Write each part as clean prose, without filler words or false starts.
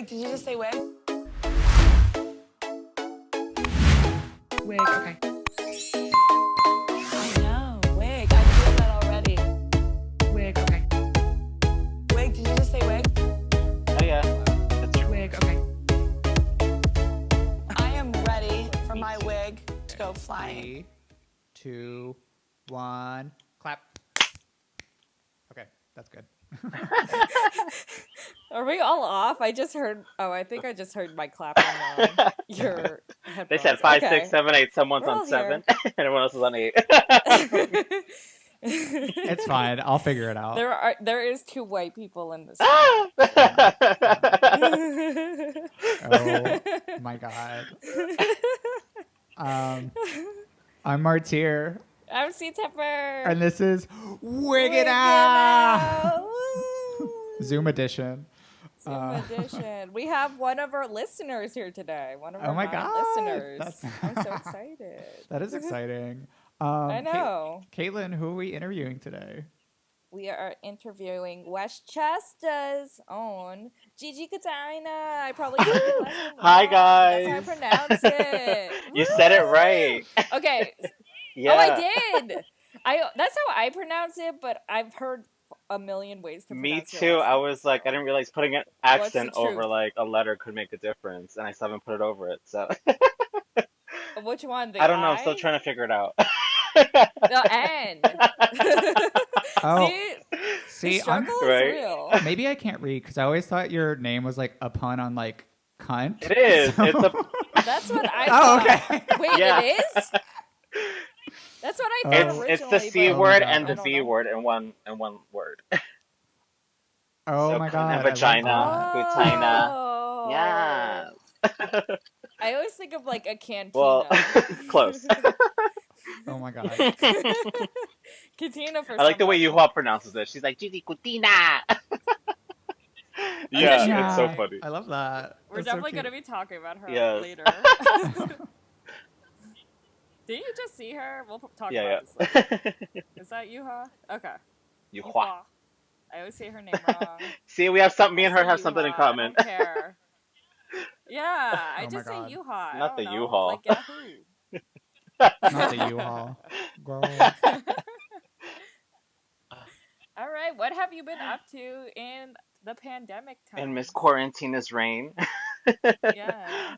Wig, did you just say wig? Wig, okay. I know, wig. I'm doing that already. Wig, okay. Wig, did you just say wig? Oh yeah, that's true. Wig, okay. I am ready for my wig to go flying. 3, 2, 1, clap. Okay, that's good. Are we all off? I just heard. Oh, I think I just heard my clapping on your headphones. They said 5, Okay. 6, 7, 8. Someone's We're on all 7, and everyone else is on 8. It's fine. I'll figure it out. There is 2 white people in this. Oh my god. I'm Martyr, I'm C Temper. and this is Wigging Wigging Out! Out. Zoom edition. Zoom edition. We have one of our listeners here today. One of Oh our my 9 God. listeners. I'm so excited. That is exciting. I know. Caitlin, who are we interviewing today? We are interviewing Westchester's own Gigi Cutina. I probably said it last time Hi, wrong, but guys. that's how I pronounce it. You said it right. Okay. Yeah. Oh, I did. That's how I pronounce it, but I've heard a million ways to Me pronounce it. too. I was like, I didn't realize putting an accent the over truth? like a letter could make a difference, and I still haven't put it over it. So Which one? The I don't know. I'm I? still trying to figure it out. The N. Oh, See, see, the I'm, struggle is Right. real. maybe I can't read because I always thought your name was like a pun on like cunt. It is. So- It's a. That's what I Oh, thought. okay. Wait, Yeah. it is? That's what I thought originally. It's the C but word Oh my and I the don't V know. word in one word. Oh So my cunt god. and I love vagina. that. Cutina. Oh. Yes. I always think of like a cantina. Well, close. Oh my god. Cantina for I like the way someone. Yuhua pronounces it. She's like Gigi Cutina. Yeah, Okay. it's so funny. I love that. We're That's so definitely cute. going to be talking about her Yes. later. Did you just see her? We'll talk Yeah, about this later. yeah. Is that Yuha? Okay. Yuhua. I always say her name wrong. See, we have something. Me and her Say have something in Yuha, common. I don't care. Yeah, I Oh my just say God. Yuha. I Not don't the know. U-Haul. Like Yahoo. Not the U-Haul. Girl. All right, what have you been up to in the pandemic time? And Miss Quarantina's reign. Yeah.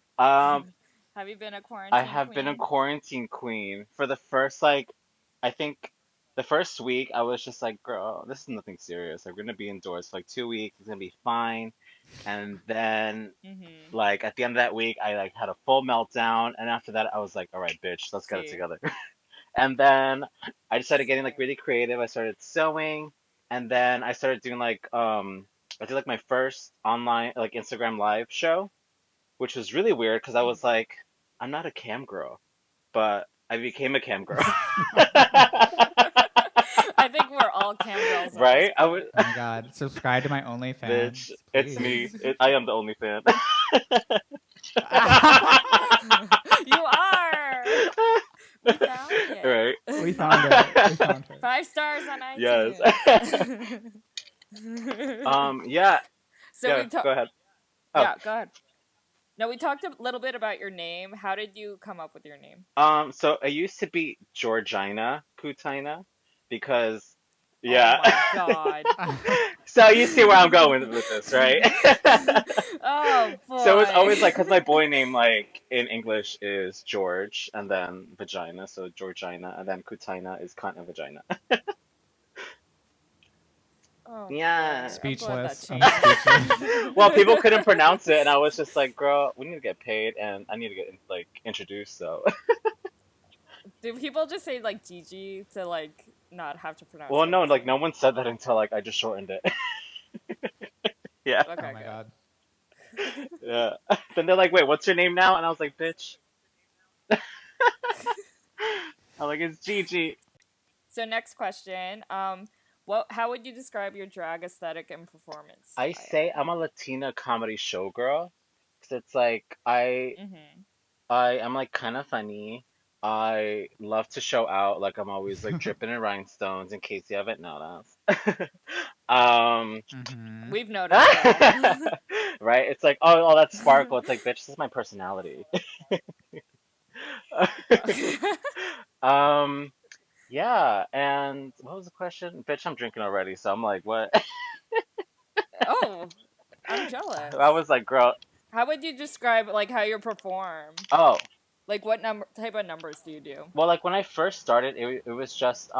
Have you been a quarantine I have been a queen? quarantine queen for the first I think the first week I was just like, girl, this is nothing serious. I'm gonna be indoors for like 2 weeks. It's gonna be fine. And then Mm-hmm. like at the end of that week, I like had a full meltdown. And after that, I was like, all right, bitch, let's get it See. together. And then I started getting like Same. really creative. I started sewing, and then I started doing like I did like my first online like Instagram live show, which was really weird because I was like, I'm not a cam girl, but I became a cam girl. I think we're all cam girls. at Right? this I would, Oh my god. Subscribe to my OnlyFans. bitch, it's me. please. I am the only fan. point. You are. We found it. Right? We found her. We found her. 5 stars on iTunes. Yes. Yeah. So Yeah, we go ahead. Oh. Yeah, go ahead. No, we talked a little bit about your name. How did you come up with your name? So it used to be Georgina Cutina because, yeah. Oh my god. So you see where I'm going with this, right? Oh boy. So it's always like, because my boy name, like, in English is George, and then vagina, so Georgina, and then Cutina is cunt and vagina. Oh, Yeah. boy. I'm glad that Speechless. I'm changed. speechless. Well, people couldn't pronounce it, and I was just like, girl, we need to get paid, and I need to get, like, introduced, so. Do people just say like Gigi to like not have to pronounce Well, it? no, like, no one said that until, like, I just shortened it. Yeah. Okay, Oh my good. god. Yeah. Then they're like, wait, what's your name now? And I was like, bitch. I'm like, it's Gigi. So next question. How would you describe your drag aesthetic and performance I style? say I'm a Latina comedy showgirl. Because it's like, Mm-hmm. I am like kind of funny. I love to show out. Like I'm always like dripping in rhinestones in case you haven't noticed. Um, We've noticed that. right? It's like, oh, that's sparkle. It's like, bitch, this is my personality. Um, yeah, and what was the question? Bitch, I'm drinking already, so I'm like, what? Oh, I'm I jealous. was like, girl, How would you describe like how you perform? oh, Like what number type of numbers do you do? well, like when I first started, it was just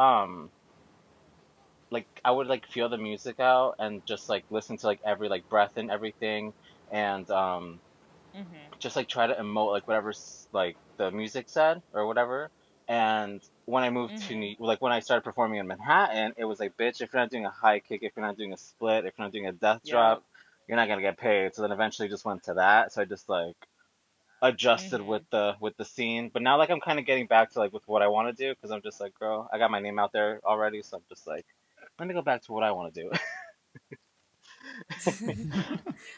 like I would like feel the music out and just like listen to like every like breath and everything, and Mhm. just like try to emote like whatever like the music said or whatever. And when I moved to Mhm. like when I started performing in Manhattan, it was like, bitch, if you're not doing a high kick, if you're not doing a split, if you're not doing a death Yep. drop, you're not gonna get paid. So then eventually just went to that. So I just like adjusted Mhm. with the scene. But now like I'm kind of getting back to like with what I want to do because I'm just like, girl, I got my name out there already, so I'm just like, let me go back to what I want to do.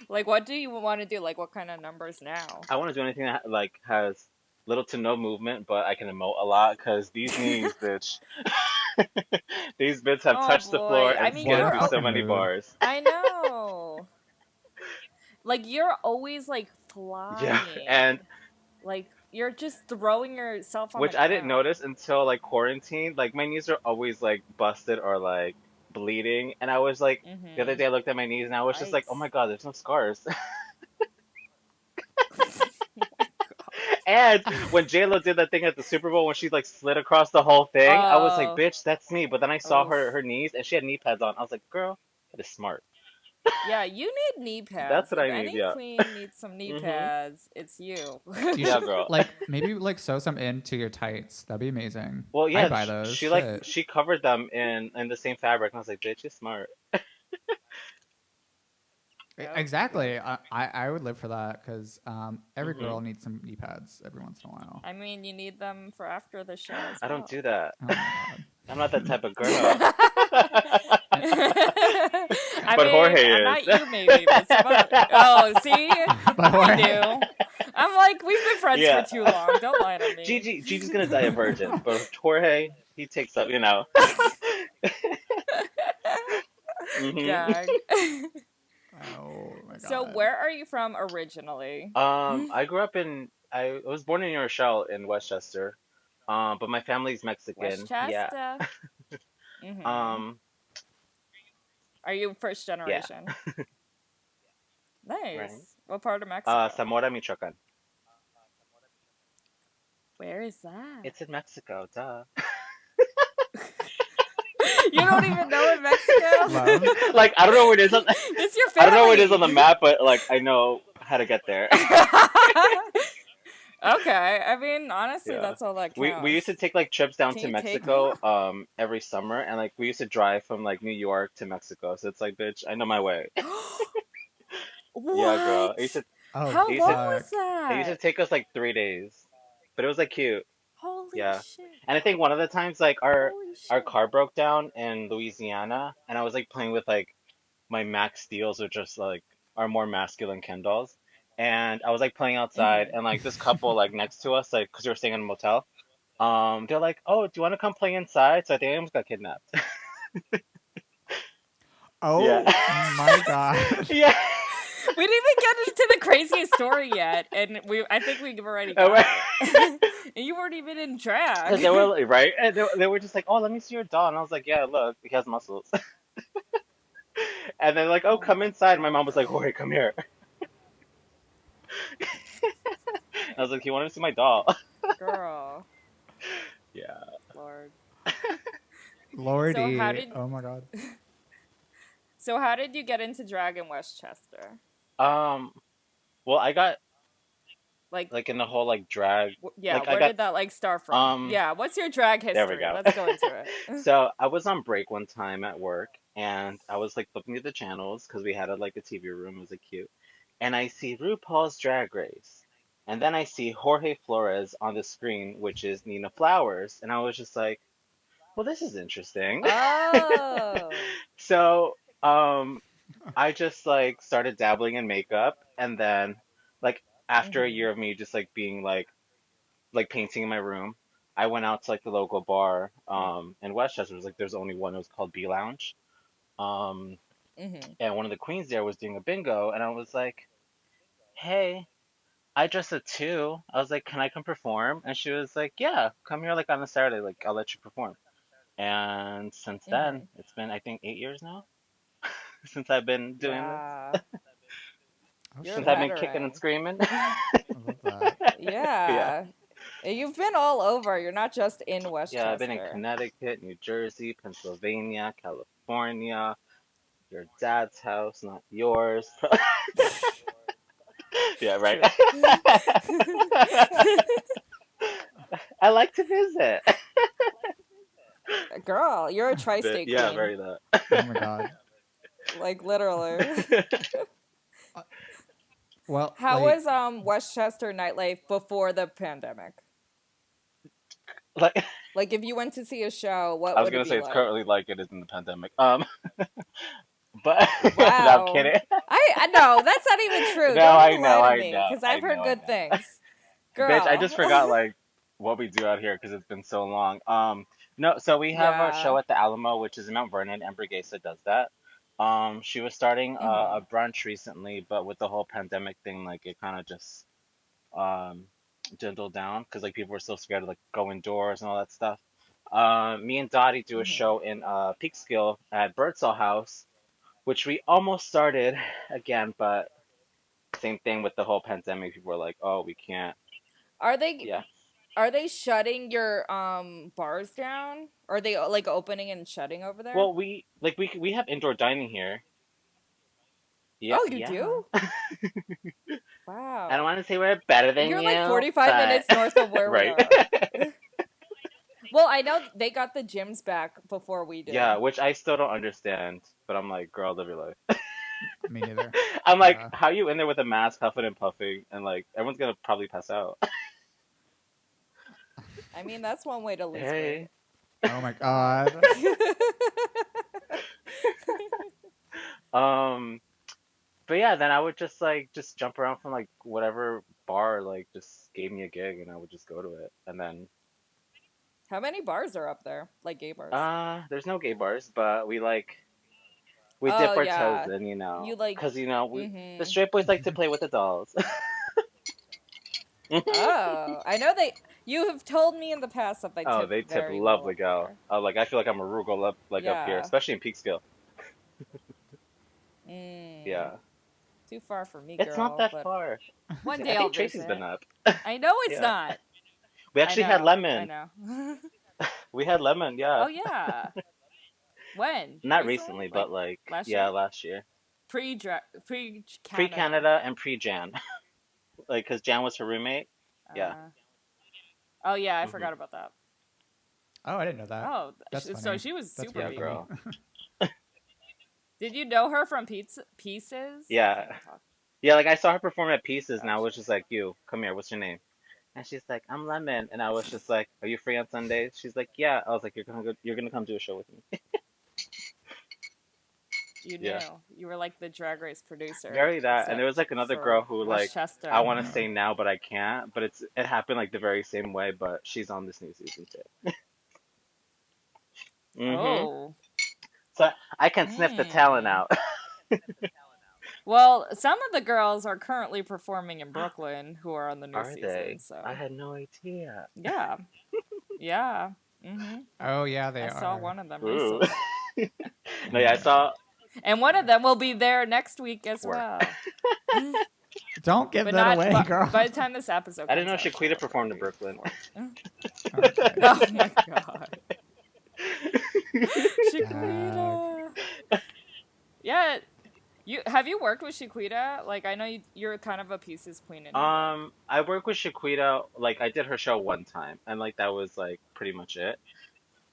Like what do you want to do? Like what kind of numbers now? I want to do anything that like has little to no movement, but I can emote a lot because these knees, bitch, these bits have Oh touched the floor boy. I and mean, What skidded a through so fucking many move. bars. I know. Like you're always like Yeah, and flying. Like you're just throwing yourself on the which I didn't ground. notice until like quarantine. Like my knees are always like busted or like bleeding, and I was like, the other Mhm. day I looked at my knees and I was just like, oh my Yikes. God, there's no scars. Oh my god. And when JLo did that thing at the Super Bowl when she like slid across the whole thing, I was like, Oh. bitch, that's me. But then I saw Oof. her knees and she had knee pads on. I was like, girl, that is smart. Yeah, you need knee That's pads. what If I need. any Yeah. queen needs some knee Mhm. pads, it's you. You Yeah, should girl. like maybe like sew some into your tights. That'd be amazing. Well, I'd yeah, buy those. she like Shit. she covered them in the same fabric, and I was like, bitch, you're smart. Yep, yep. Exactly. I would live for that because every Mhm. girl needs some knee pads every once in a while. I mean, you need them for after the show as I don't well. do that. Oh my god. I'm not that type of girl. And, I But mean, Jorge is. not you maybe, but some other. Oh, see, but we Jorge. knew. I'm like, we've been friends for Yeah. too long. Don't lie to me. Gigi's gonna die a virgin, but Jorge, he takes up, you know. Mhm. Gag. Oh my So, god. where are you from originally? I grew up in I was born in New Rochelle in Westchester. But my family's Mexican. Yeah. Westchester. Mhm. Um, Are you first yeah. generation? Right. Nice. What part of Mexico? Zamora, Michoacan. Where is that? It's in Mexico, duh. You don't even know in Mexico? Love. Like I don't know where it is on It's your I don't know where it is on family. the map, but like I know how to get there. Okay. I mean, honestly, Yeah. that's all that We used to counts. take like trips down Can to you take me? Mexico every summer and like we used to drive from like New York to Mexico. So it's like, bitch, I know my way. Yeah, girl. What? Oh It How used to long was fuck. it used to that? take us like 3 days. But it was like cute. Holy Yeah. shit. And I think one of the times like Holy our shit. car broke down in Louisiana and I was like playing with like my Max Steels, which just like are more masculine Ken dolls. And I was like playing outside, Mhm. and like this couple like next to us, like because we were staying in a motel, they're like, "Oh, do you want to come play inside?" So I think I almost got kidnapped. Yeah, Oh my god. yeah. We didn't even get into the craziest story yet, and I think we already And got it. And you weren't even in because drag. they were like, right, and they were just like, "Oh, let me see your doll," and I was like, "Yeah, look, he has muscles." And they're like, "Oh, Oh come my inside." My mom was like, god. "Jorge, come here." I was like, "He wanted to see my doll." Girl. Yeah. Lord. So how Lordy. did Oh my god. so how did you get into drag in Westchester? Um. Well, I got Like like in the whole like drag, yeah, like I where got did that like start from? um. Yeah, what's your drag There we history? go. Let's go into it. So I was on break one time at work, and I was like looking at the channels because we had like a TV room. It was like cute, and I see RuPaul's Drag Race, and then I see Jorge Flores on the screen, which is Nina Flowers, and I was just like, well, this is interesting. Oh. So I just like started dabbling in makeup, and then like after a Mhm. year of me just like being like painting in my room. I went out to like the local bar in Westchester. It was like there's only one. It was called B Lounge. Um Mhm. and one of the queens there was doing a bingo and I was like, hey, I dressed a two. I was like, can I come perform? And she was like, yeah, come here like on a Saturday. Like, I'll let you perform. And since then, Mhm. it's been, I think, 8 years now since I've been doing this. Yeah. Oh You're a Since I've shit. been kicking and veteran. screaming. I love that. Yeah. Yeah. You've been all over. You're not just in Yeah, I've been in Westchester. Connecticut, New Jersey, Pennsylvania, California, your dad's house, not yours. Yeah, right. True. I like to visit. Girl, you're a But tri-state yeah, queen. very that. Oh my god. Like literally. Uh, Well, How like, was Westchester nightlife before the pandemic? Like Like if you went to see a show, I what was would it gonna be say it's like? currently like it is in the pandemic. But no, I'm Wow. kidding. I know, that's not even true. No, Don't I even know, lie to I me, know, because I I've heard know, I good know. things. Bitch, I Girl. just forgot like what we do out here because it's been so long. No, so we have our Yeah. show at the Alamo, which is in Mount Vernon, and Brigesa does that. She was starting Mm-hmm. a brunch recently, but with the whole pandemic thing, like it kind of just um dwindled down because like people were so scared to like go indoors and all that stuff. Me and Dottie do a Mm-hmm. show in Peekskill at Birdsall House, which we almost started again, but same thing with the whole pandemic. People were like, "Oh, we can't." Are they Yeah. are they shutting your bars down? Are they like opening and shutting over there? Well, we have indoor dining here. Yeah, Oh, you yeah. do? I don't Wow. want to say we're better than You're like you, 45 but minutes north of where we right. are. Well, I know they got the gyms back before we Yeah, did. which I still don't understand, but I'm like, girl, live your life. me neither. I'm like, Yeah. how you in there with a mask, huffing and puffing, and like everyone's gonna probably pass out. I mean, that's one way to lose weight. Hey. Oh my god. Um, but yeah, then I would just like just jump around from like whatever bar like just gave me a gig, and I would just go to it, and then How many bars are up there? Like gay bars? there's no gay bars, but we Oh, dip our toes yeah. in, You like, 'cause the mm-hmm. straight boys like to play with the dolls. Oh, I know you have told me in the past that they Oh, tip they tip very well lovely, up gal. there. Oh, like I feel like I'm a Rugal up here, Yeah. especially in Peekskill. Mm. Yeah, Too far for me, it's not girl, that but far. one I day I'll think Tracy's been visit. up. I know it's Yeah, not. we I actually had know. I lemon. know. We had lemon. Yeah, Oh, yeah. When? not Recently? recently, Like but like last yeah, year? last year. Pre Pre-Canada. Canada and pre Jan, like because Jan was her roommate. Yeah. Uh, oh, yeah, I Hmm. forgot about that. Oh, I didn't know that. Oh, That's so funny. she was That's super Yeah, really funny. people. girl. Did you know her from Pieces? I can't Yeah, even talk. yeah. Like I saw her perform at Pieces, and I was Gotcha. just like, "You, come here. What's your name?" And she's like, "I'm Lemon." And I was just like, "Are you free on Sundays?" She's like, "Yeah." I was like, You're gonna come do a show with me." You Yeah. knew. You were like the Drag Race producer, Very that. And there was except like another girl for who like I Westchester. want to Oh. say now, but I can't. But it happened like the very same way. But she's on this new season too. Hmm. Oh. So I can sniff the talent Hmm. out. Well, some of the girls are currently performing in Brooklyn who are on the new Are season, they? I so had no idea. yeah. Yeah. Mm-hmm. Oh yeah, they I saw are. one of them Ooh. recently. No, yeah, I saw. And one of them will be there next week as Work. well. Don't give But that not away, but girl. by the time this episode I didn't comes know out, she Shaquita will performed in already Brooklyn. performed. Okay. Oh my god. Dag. Shaquita. Yeah, have you worked with Shaquita? Like I know you're kind of a pieces queen in New York. I worked with Shaquita. Like I did her show one time, and like that was like pretty much it.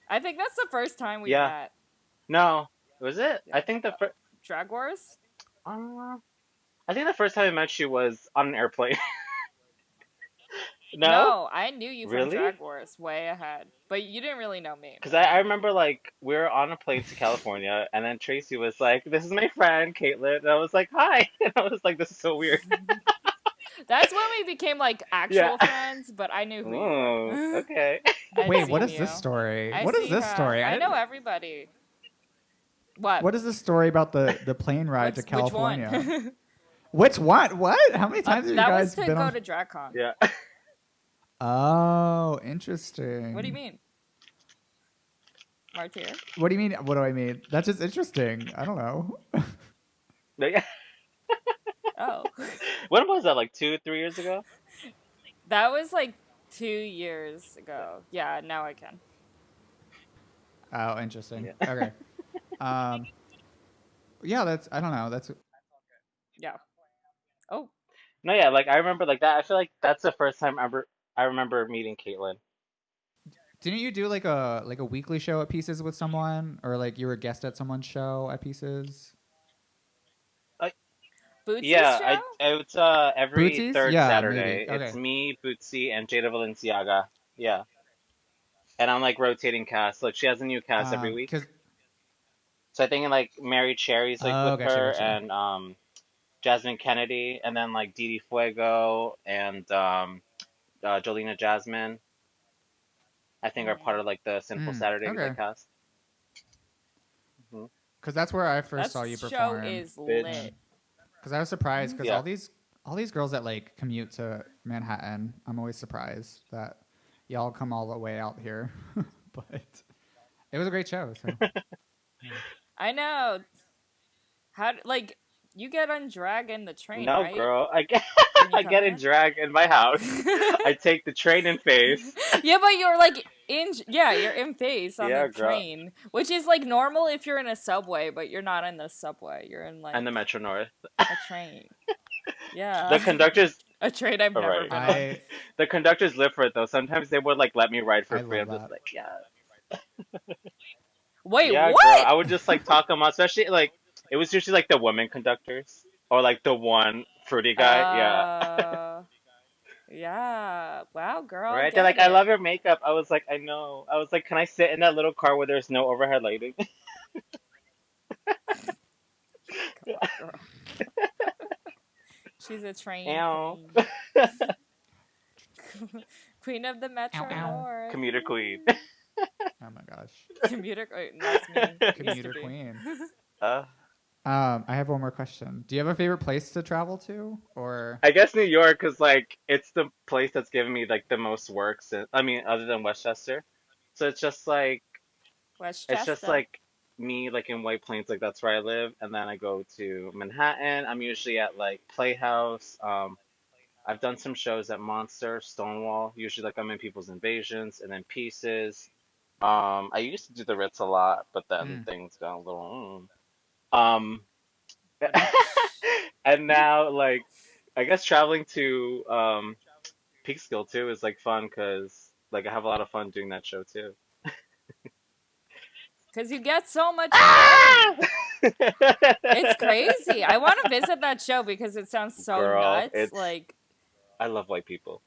I think that's the first time we Yeah. met. No, was it? Yeah. Drag Wars? Uh, I think the first time I met you was on an airplane. No? No, I knew you from Really? Drag Wars way ahead, but you didn't really know me. Because I remember like we were on a plane to California, and then Tracy was like, "This is my friend Caitlin," and I was like, "Hi," and I was like, "This is so weird." That's when we became like Yeah. actual friends, but I knew who you Oh, were. okay. I'd Wait, what seen is this you. story? I What is see this her. story? I I know didn't. everybody. What? What is the story about the plane ride to Which one? California? Which one? What? How many times have you That guys was to been go on? to DragCon. Yeah. Oh, interesting. What do you mean? Martyr? What do you mean? What do I mean? That's just interesting. I don't know. Like, Oh. when was that? Like 2, 3 years ago? That was like 2 years ago. Yeah, now I can. Oh, interesting. Yeah. Okay. Yeah, that's. I don't know. That's. Yeah. Oh. No, yeah, like I remember like that. I feel like that's the first time ever I remember meeting Caitlin. Didn't you do like a weekly show at Pieces with someone, or like you were a guest at someone's show at Pieces? Bootsy's Yeah, show? it's every Bootsies? third Yeah, Saturday. maybe. It's Okay. me, Bootsy, and Jada Valenciaga. Yeah. And I'm like rotating cast. Like she has a new cast every week. Cause. So I think like Mary Cherry's like Oh, with gotcha, her gotcha. and Jasmine Kennedy and then like Didi Fuego and Jolena Jasmine. I think are part of like the Sinful Saturday like Okay. cast. Hmm. Cause that's where I first That saw you show perform. is Bitch. lit. Because I was surprised because Yeah. all these girls that like commute to Manhattan, I'm always surprised that y'all come all the way out here. But it was a great show. So I know. Like, you get on drag in the train, No, right? girl. When you I come get a here? drag in my house. I take the train in face. Yeah, but you're like you're in face on Yeah, the girl. train, which is like normal if you're in a subway, but you're not in the subway. You're in like And the Metro North. a train. Yeah. The conductors A train I've never Alright. been on. the conductors live for it though. Sometimes they would like let me ride for I free. I'm love just that. like, yeah. Wait, Yeah, what? girl. I would just like talk them out, especially like it was usually like the women conductors or like the one fruity guy. Yeah. Yeah. Wow, girl. Right? They're like, get I it. love your makeup. I was like, I know. I was like, can I sit in that little car where there's no overhead lighting? Girl. She's a train Ow. queen. Queen of the Metro Ow, ow. North. Commuter queen. oh my gosh, Commuter. That's me. Used to commuter be. queen. Uh, I have one more question. Do you have a favorite place to travel to, or I guess New York is like it's the place that's given me like the most work since I mean other than Westchester. So it's just like Westchester. it's just like me like in White Plains, like that's where I live, and then I go to Manhattan. I'm usually at like Playhouse. I've done some shows at Monster, Stonewall. Usually like I'm in People's Invasions and then Pieces. I used to do the Ritz a lot, but then things got a little and now like I guess traveling to Peekskill too is like fun because like I have a lot of fun doing that show too. Because you get so much money. It's crazy. I want to visit that show because it sounds so Girl, nuts. it's Like, I love white people.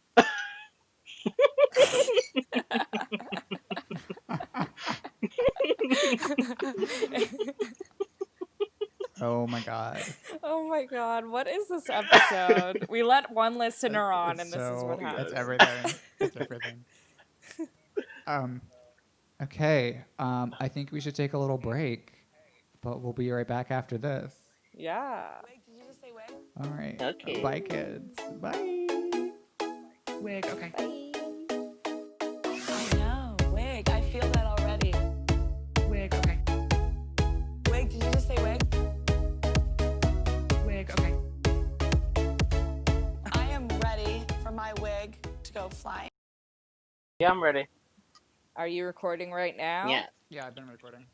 oh my god, oh my god, what is this episode? We let one listener on, and this is what that's happens. everything. That's everything. Okay. I think we should take a little break, but we'll be right back after this. Yeah. Wait, did you just say wig? All right. Okay. Bye, kids. Bye. Wig, okay. I know, wig. I feel that already. Wig, okay. Wig, did you just say wig? Wig, okay. I am ready for my wig to go flying. Yeah, I'm ready. Are you recording right now? Yeah. Yeah, I've been recording.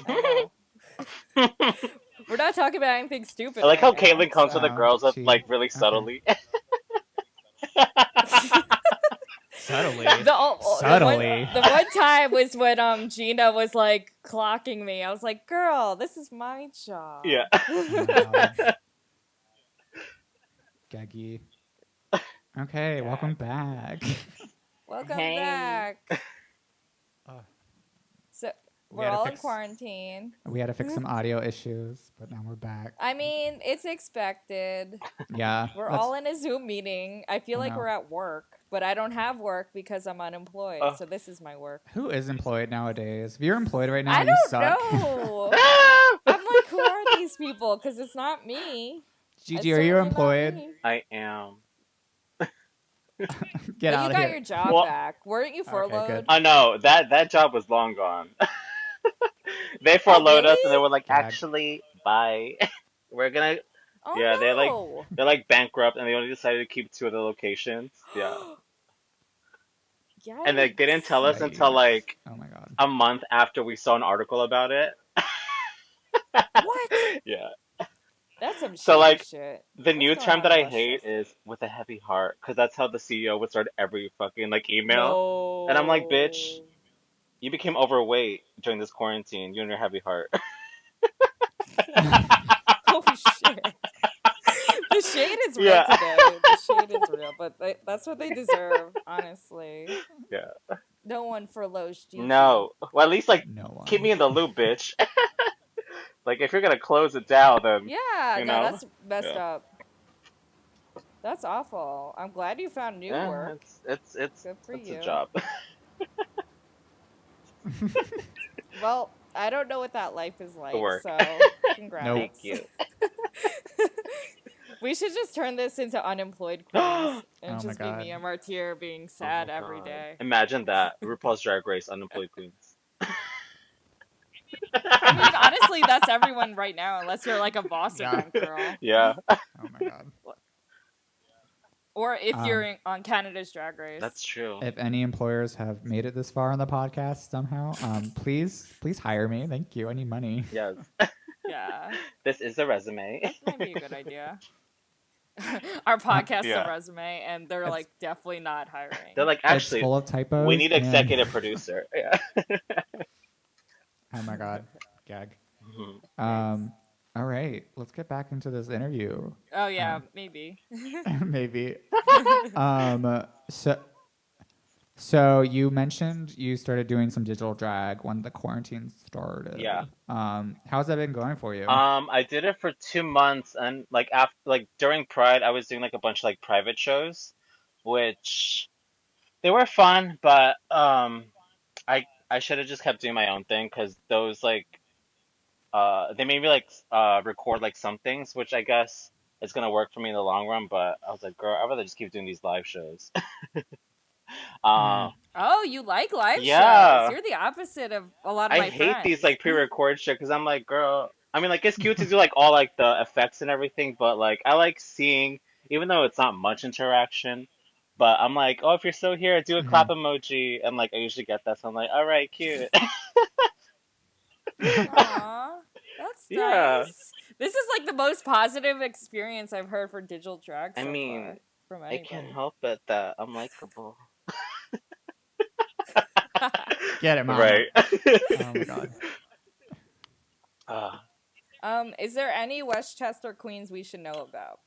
I know. We're not talking about anything stupid. I like how right now, Caitlyn comes to the so- girls with she- like really okay. subtly. Subtly. Subtly. The one time was when Gina was like clocking me. I was like, "Girl, this is my job." Yeah. Gaggy. Okay, welcome back. Welcome Hey. back. Uh, So we we're had to all in fix- quarantine. We had to fix some audio issues, but now we're back. I mean, it's expected. Yeah. We're that's- all in a Zoom meeting. I feel I like know. we're at work, but I don't have work because I'm unemployed. Oh. So this is my work. Who is employed nowadays? If you're employed right now, I you don't suck. know. I'm like, who are these people? Because it's not me. Gigi, are you certainly not employed? me. I am. Get But out you of got here. your job Well, back. Weren't you Okay, furloughed? good. I know that job was long gone. They Oh, furloughed us, and they really? were like, Gag. actually, bye. We're gonna. Yeah, Oh they're like bankrupt, and they only decided to keep two of the locations. Yeah, no. and they didn't Yikes. tell us until Yikes. like Oh my god. a month after we saw an article about it. What? Yeah. That's some So shady like shit. the What's new going term on that in I hate Westchester? is with a heavy heart, because that's how the CEO would start every fucking like email. And I'm like, bitch, No. you became overweight during this quarantine. You and your heavy heart. Oh shit. The shade is real Yeah. today. The shade is real, but that's what they deserve, honestly. Yeah. No one furloughs Gigi. No. Well, at least like No keep me one. in the loop, bitch. Like if you're gonna close it down, then Yeah, you no, know. that's messed Yeah. up. That's awful. I'm glad you found new Yeah. work. It's Good for it's a you. job. Well, I don't know what that life is The like, work. so Nope. Thank congrats. you. We should just turn this into Unemployed Oh Queens and Oh my just be god. me and Martyr being my sad every god. day. Imagine that. RuPaul's Drag Race Unemployed Queens. I mean, honestly, that's everyone right now, unless you're like a boss Yeah. event girl. Yeah. Oh my god. Or if you're Um, on Canada's Drag Race. That's true. if any employers have made it this far on the podcast somehow, please hire me. Thank you. I need money. Yes. Yeah, This is a resume. that might be a good idea. Our podcast's Yeah. a resume, and they're It's- like definitely not hiring. They're like, It's actually, full of typos. we need and- executive producer. Yeah. Oh my god. Gag. Mhm. All right. Let's get back into this interview. Oh yeah, maybe. Maybe. So you mentioned you started doing some digital drag when the quarantine started. Yeah. How's that been going for you? I did it for 2 months, and like after, like during Pride, I was doing like a bunch of like private shows, which they were fun, but I should have just kept doing my own thing because those like they made me like record like some things, which I guess is gonna work for me in the long run. But I was like, girl, I'd rather just keep doing these live shows. Uh, Oh, you like live shows? Yeah. You're the opposite of a lot of I my hate friends. these like pre-record shit because I'm like, girl. I mean, like it's cute to do like all like the effects and everything, but like I like seeing, even though it's not much interaction. But I'm like, oh, if you're still here, do a clap emoji, and like I usually get that, so I'm like, all right, cute. Aw, that's Yeah. nice. This is like the most positive experience I've heard for digital drag I so mean, far from I can't anybody. help it that I'm likable. Get it, mama. Right. Oh my god. Is there any Westchester queens we should know about?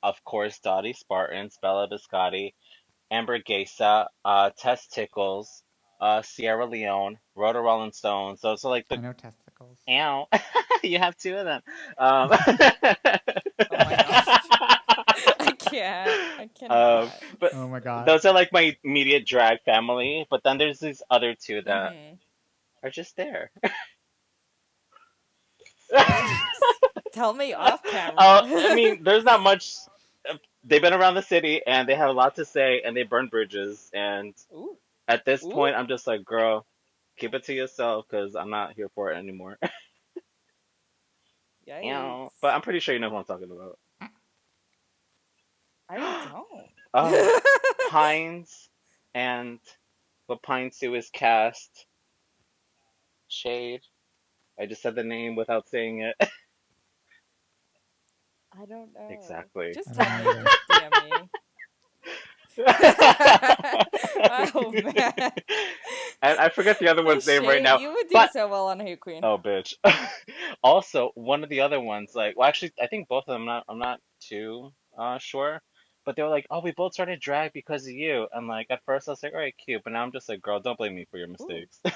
Of course, Dottie Spartans, Bella Biscotti, Amber Gesa, Tess Tickles, Sierra Leone, Rhoda Rolling Stones. Those are like I the know testicles. ow. You have two of them. Oh my gosh. I cannot. But Oh my god. those are like my immediate drag family. But then there's these other two that Mhm. are just there. Tell me off camera. I mean, there's not much. They've been around the city and they have a lot to say and they burn bridges. And Ooh. at this Ooh. point, I'm just like, girl, keep it to yourself because I'm not here for it anymore. Yikes. But I'm pretty sure you know who I'm talking about. I don't. Pines and what Pines do is cast Shade. I just said the name without saying it. I don't know. Exactly. Just I tell don't me. know DM me. Oh man. And I forget the other one's name right Shade, now. you would do But so well on Hate Queen. oh, bitch. Also, one of the other ones, like, well, actually, I think both of them. I'm not too sure. But they were like, "Oh, we both started drag because of you." And like, at first, I was like, "All right, cute." But now I'm just like, "Girl, don't blame me for your mistakes." I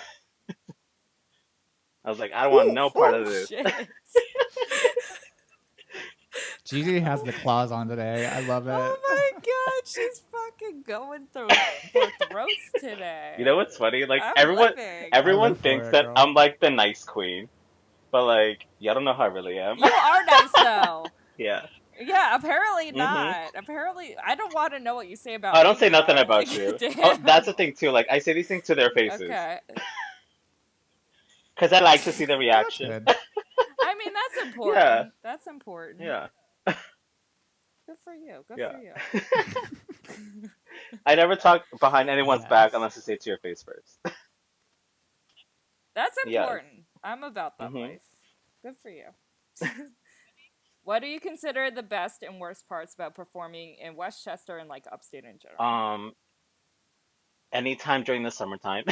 was like, "I don't want no part of this." Shit. Gigi has the claws on today. I love it. Oh my god, she's fucking going through for throats today. You know what's funny? Like I'm everyone, living. everyone live for thinks it, that girl. I'm like the nice queen, but like, y'all don't know how I really am. You are nice though. Yeah. Yeah, apparently Hmm. not. Apparently, I don't want to know what you say about I don't me say nothing now. Like, about you. Oh, that's damn. the thing too. Like I say these things to their faces Okay. because I like to see the Oh, that's reaction. good. I mean, that's Yeah. important. That's important. Yeah. Good for you. Good Yeah. for you. I never talk behind anyone's back Yes. unless I say it to your face first. That's Yes. important. I'm about that Hmm. life. Good for you. What do you consider the best and worst parts about performing in Westchester and like upstate in general? Um, anytime during the summertime,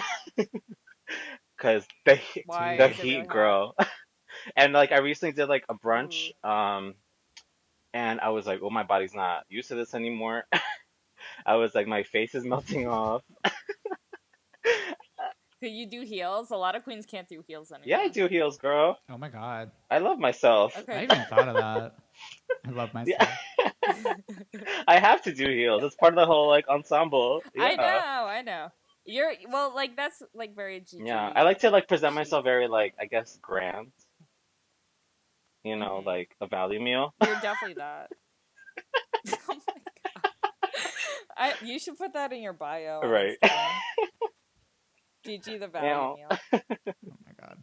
because the Why the is it really heat, hot? girl. And like I recently did like a brunch, Ooh. and I was like, oh, my body's not used to this anymore. I was like, my face is melting off. Could you do heels? A lot of queens can't do heels Yeah, I anymore. do heels, girl. Oh my god. I love myself. I Okay. even thought of that. I love Yeah, myself. I have to do heels. It's part of the whole like ensemble. I Yeah. know, I know. You're well, like that's like very Yeah, I GG like to like present chic. myself very like I guess grand, Hmm. like a value meal. You're definitely that. Oh my god. You should put that in your bio on Right. Instagram. GG the value Meow. meal. Oh my god.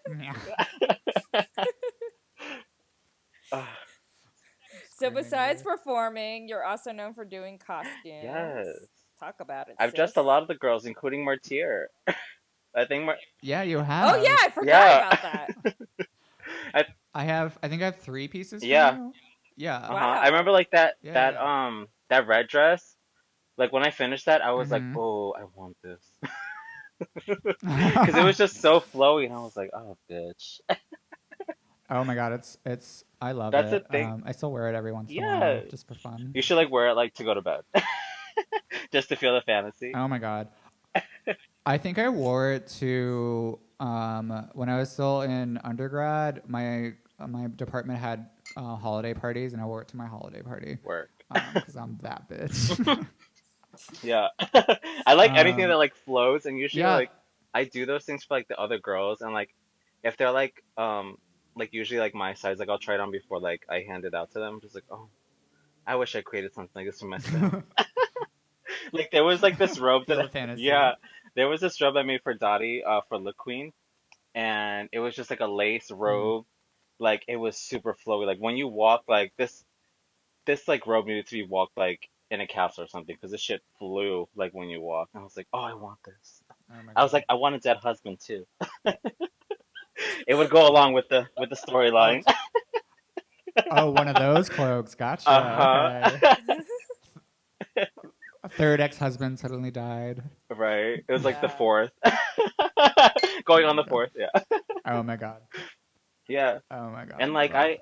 Yeah. Ah, So Screaming besides over. performing, you're also known for doing yes. costumes. Talk about it, I've sis. dressed a lot of the girls, including Martyr. I think Yeah, you Oh have. yeah, I forgot yeah. about that. I I think I have 3 pieces from yeah. you. Yeah. Uh-huh. I remember Wow. like that Yeah, that yeah. um that red dress. Like when I finished that, I was like, Mm-hmm. "Oh, I want this." Because it was just so flowy, and I was like, "Oh, bitch." Oh my god, it's I love That's the it. thing. I still wear it every once in a Yeah. while just for fun. You should like wear it like to go to bed, just to feel the fantasy. Oh my god. I think I wore it to when I was still in undergrad. My department had holiday parties, and I wore it to my holiday party Work. because I'm that bitch. Yeah. I like anything um, that like flows, and usually yeah. like I do those things for like the other girls, and like if they're like usually like my size, like I'll try it on before like I hand it out to them. Just like, oh, I wish I created something like this for myself. Like there was like this robe Feel that the fantasy. yeah, there was this robe I made for Dottie for Look Queen, and it was just like a lace Mm. robe. Like it was super flowy. Like when you walk, like this like robe needed to be walked like in a castle or something because this shit flew like when you walk. And I was like, oh, I want this. Oh my I was god. like, I want a dead husband too. It would go along with the Oh, storyline. oh, one of those cloaks. Gotcha. Okay. Uh-huh. A third ex-husband suddenly died. Right. It was like the Yeah. fourth. Oh Going on my the god. fourth, yeah. Oh my god. Yeah. Oh my And god. like Rough.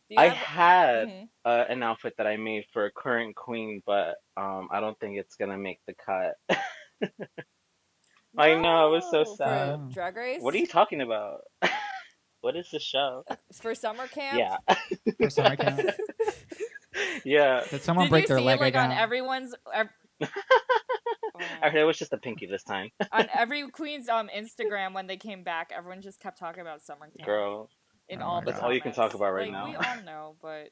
Do you I have? had Hmm. an outfit that I made for a current queen, but I don't think it's gonna make the cut. I know, it was so No, for sad. Oh. Drag What are Race, you talking about? What is the show? for summer camp. Yeah. For summer camp. Yeah. Did someone Did break you their see it leg like on again? everyone's I heard it was just a pinky this time. on every queen's Instagram when they came back? Everyone just kept talking about summer camp Girl, in Oh all my the that's god. all you can talk comments. about right Like we now. all know, but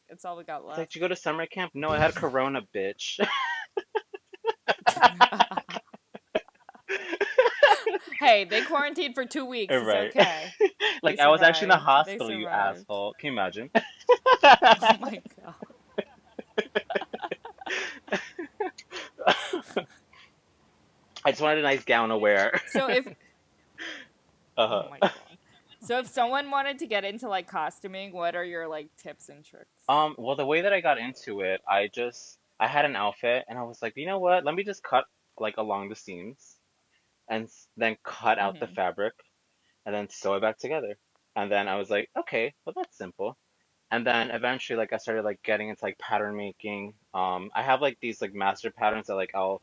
it's all we got It's like, left. did you go to summer camp? No, I had corona, bitch. Hey, they quarantined for 2 weeks. It's Right. okay. They Like I was actually in the survived. They hospital, you survived. asshole. Can you imagine? Oh my god. I just wanted a nice gown to wear. So if oh Uh-huh. my god. So if someone wanted to get into like costuming, what are your like tips and tricks? Well, the way that I got into it, I had an outfit and I was like, you know what? Let me just cut like along the seams and then cut out the Hmm. fabric and then sew it back together. And then I was like, okay, well that's simple. And then eventually like I started like getting into like pattern making. I have like these like master patterns that like I'll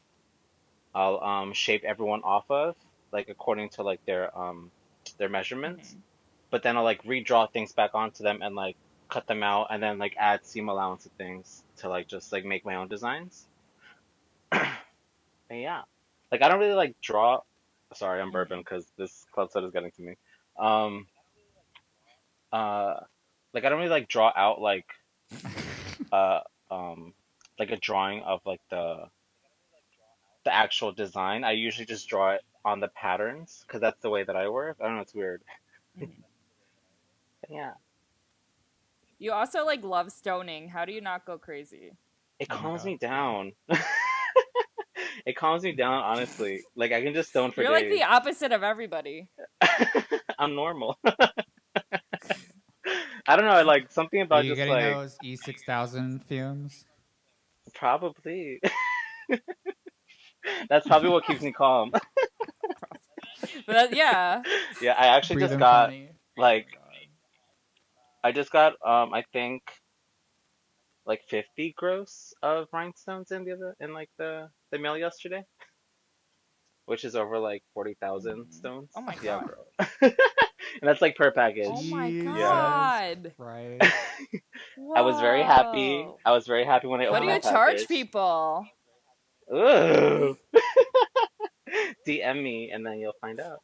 shape everyone off of like according to like their measurements. Hmm. But then I'll like redraw things back onto them and like cut them out and then like add seam allowance to things to like just like make my own designs. And yeah, like I don't really like draw. Sorry, I'm burping Hmm. because this club soda is getting to me. Um, uh, like I don't really like draw out uh like a drawing of like the actual design. I usually just draw it on the patterns because that's the way that I work. I don't know, it's weird. Mhm. But yeah, You also like love stoning. How do you not go crazy? it Oh my calms god. me down. It calms me down, honestly. Like I can just stone for You're like days. the opposite of everybody. I'm normal. I don't know, I like something Are about you just getting like those E6000 fumes? probably. That's probably what keeps me calm. But yeah. Yeah, I actually just Breathing got funny. Oh like my god. I just got I think like 50 gross of rhinestones in like the mail yesterday, which is over like 40,000 stones. Oh my Yeah, god. bro. And that's like per package. Oh my Yeah. Jesus god. Christ. I was very happy. Whoa. I was very happy when I What do opened you that charge package. people? Ooh. DM me and then you'll find out.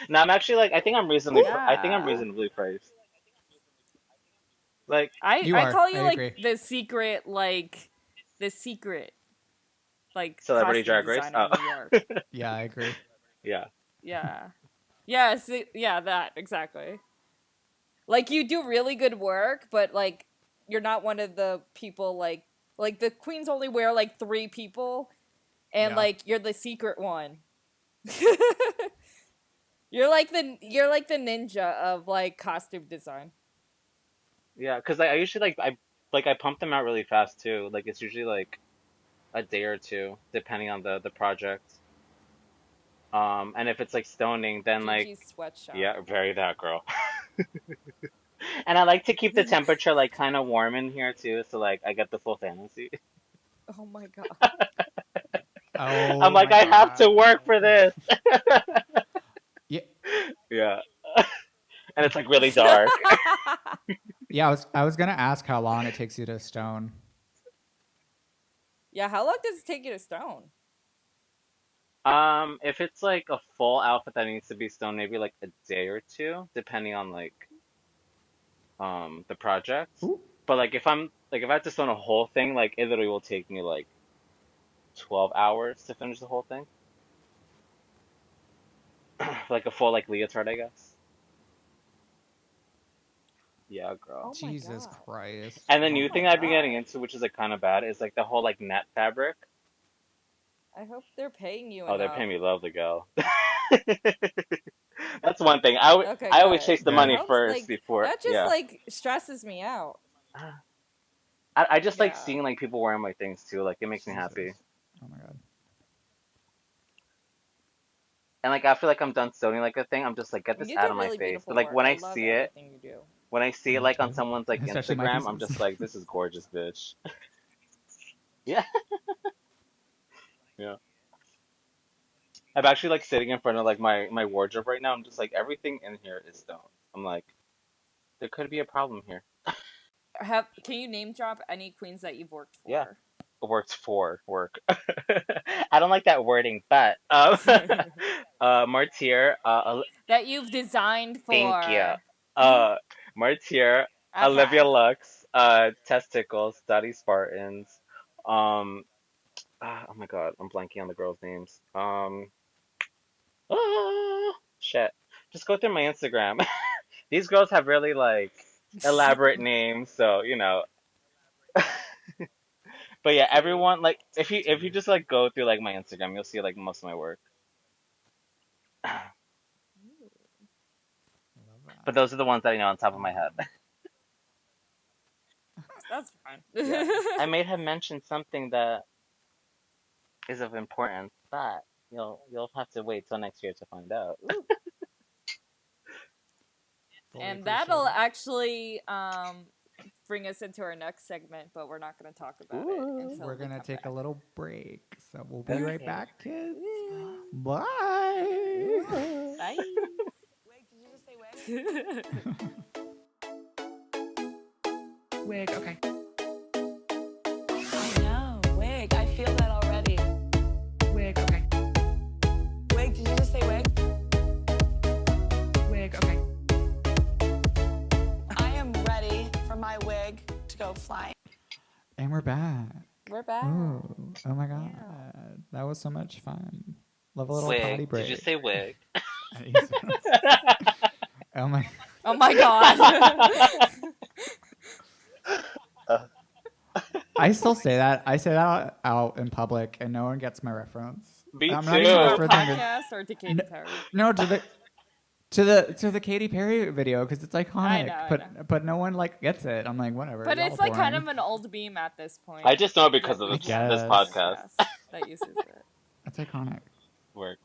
No, I'm actually like I think I'm Yeah. reasonably priced. Like You I are. call I you like agree. the secret like Celebrity costume Drag Race. designer Oh. in New York. Yeah, I agree. Yeah. Yeah. Yeah, yeah, that exactly. Like you do really good work, but like you're not one of the people like the queens only wear like 3 people and Yeah. like you're the secret one. You're like the ninja of like costume design. Yeah, because I usually I pump them out really fast too. Like it's usually like a day or two, depending on the project. And if it's like stoning, then like Gigi's sweatshop. yeah, very that girl. And I like to keep the temperature like kind of warm in here too, so like I get the full fantasy. Oh my god. I'm Oh like my I have to work god. for this. Yeah. Yeah, and it's like really dark. Yeah, I was gonna ask how long it takes you to stone. Yeah, how long does it take you to stone? If it's like a full outfit that needs to be stoned, maybe like a day or two, depending on like the project. Ooh. But if I have to stone a whole thing, like it literally will take me like 12 hours to finish the whole thing. Like a full like leotard, I guess. Yeah, girl. Oh my Jesus god. Christ. And the Oh new my thing I've been getting god. into, which is like kind of bad, is like the whole like net fabric. I hope they're paying you Oh, they're enough. paying me lovely, girl. That's one thing. Okay, I always good. chase the Good. money Helps, first like before. that just Yeah. like stresses me out. I just like Yeah. seeing like people wearing my things too. Like it makes me Jesus. happy. Oh my god. And like after like I'm done sewing like a thing, I'm just like get this You out do of my really face. But beautiful like work. I love everything you do. when I see it Me like on too. someone's like Especially my Instagram, I'm pieces. just like, this is gorgeous, bitch. Yeah. Yeah. I'm actually like sitting in front of like my wardrobe right now. I'm just like everything in here is stone. I'm like, there could be a problem here. Can you name drop any queens that you've worked Yeah. for? Works for work. I don't like that wording, but Martyr, That you've designed thank you. for. Martyr, Okay. Olivia Lux, Testicles, Daddy Spartans, um, oh my God, I'm blanking on the girls' names. Shit. Just go through my Instagram. These girls have really like elaborate names, so you know. But yeah, everyone like if you just like go through like my Instagram, you'll see like most of my work. Love that. But those are the ones that I know on top of my head. That's fine. Yeah. I may have mentioned something that is of importance, but you'll have to wait till next year to find out. Fully And appreciate that'll it. actually bring us into our next segment, but we're not going to talk about it Ooh. until We're we gonna come take a back. little break, so we'll be right Okay. back, kids. Woo. Bye. Bye. Wig, did you just say wig? Wig, okay. I know. Wig. I feel that already. Wig, okay. Wig, did you just say wig? Wig, okay. I am flying. And we're back. We're back. Ooh, oh my god, that was so much fun. Love a little potty Wig. break. Did you say wig? Oh my. Oh my god. I still say that. I say that out in public, and no one gets my reference. Me I'm too. not even To our referencing it. podcast or to Katy Perry? No, to the Katy Perry video because it's iconic. I know. But no one like gets it. I'm like whatever. But y'all it's like kind boring. of an old meme at this point. I just know it because of I this guess. podcast. That uses it. That's iconic. Work.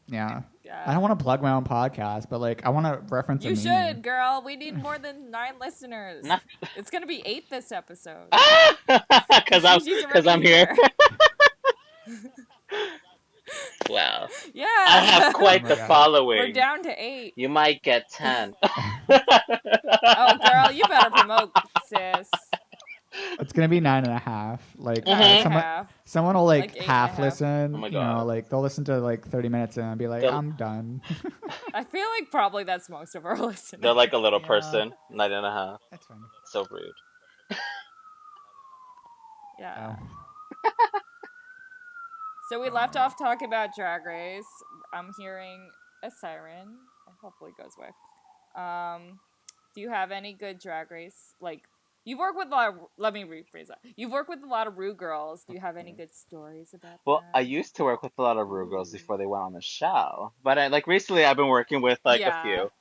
Yeah. Yeah. I don't want to plug my own podcast, but like I want to reference. You a meme. should, girl. We need more than 9 listeners. Not- It's gonna be 8 this episode. Because She's I'm already here. Wow. Yeah. I have quite Oh my the God. following. We're down to 8. You might get 10. Oh, girl, you better promote, sis. It's gonna be 9.5. Like Half. someone will like, Like 8.5. half listen. Oh my you know, God. like they'll listen to like 30 minutes and be like, They'll- I'm done. I feel like probably that's most of our listeners. They're like a little Yeah. person. 9.5. That's fine. So rude. Yeah. Oh. So we left off talking about Drag Race. I'm hearing a siren. It hopefully goes away. Do you have any good Drag Race? Like, you've worked with a lot of, let me rephrase that. You've worked with a lot of Rue girls. Do you have any good stories about Well, that? I used to work with a lot of Rue girls before they went on the show. But like recently I've been working with like Yeah. a few.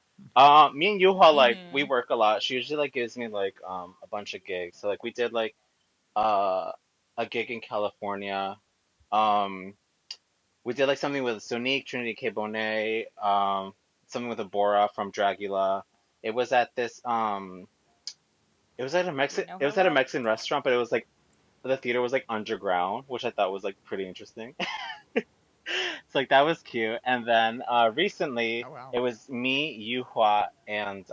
Me and Yuha, like, we work a lot. She usually like gives me like a bunch of gigs. So like we did like a gig in California. We did like something with Sonique, Trinity K. Bonet, something with Abora from Dragula. It was at this it was at a Mexican restaurant, but it was like the theater was like underground, which I thought was like pretty interesting. So like that was cute. And then recently Oh, wow. it was me, Yuhua, and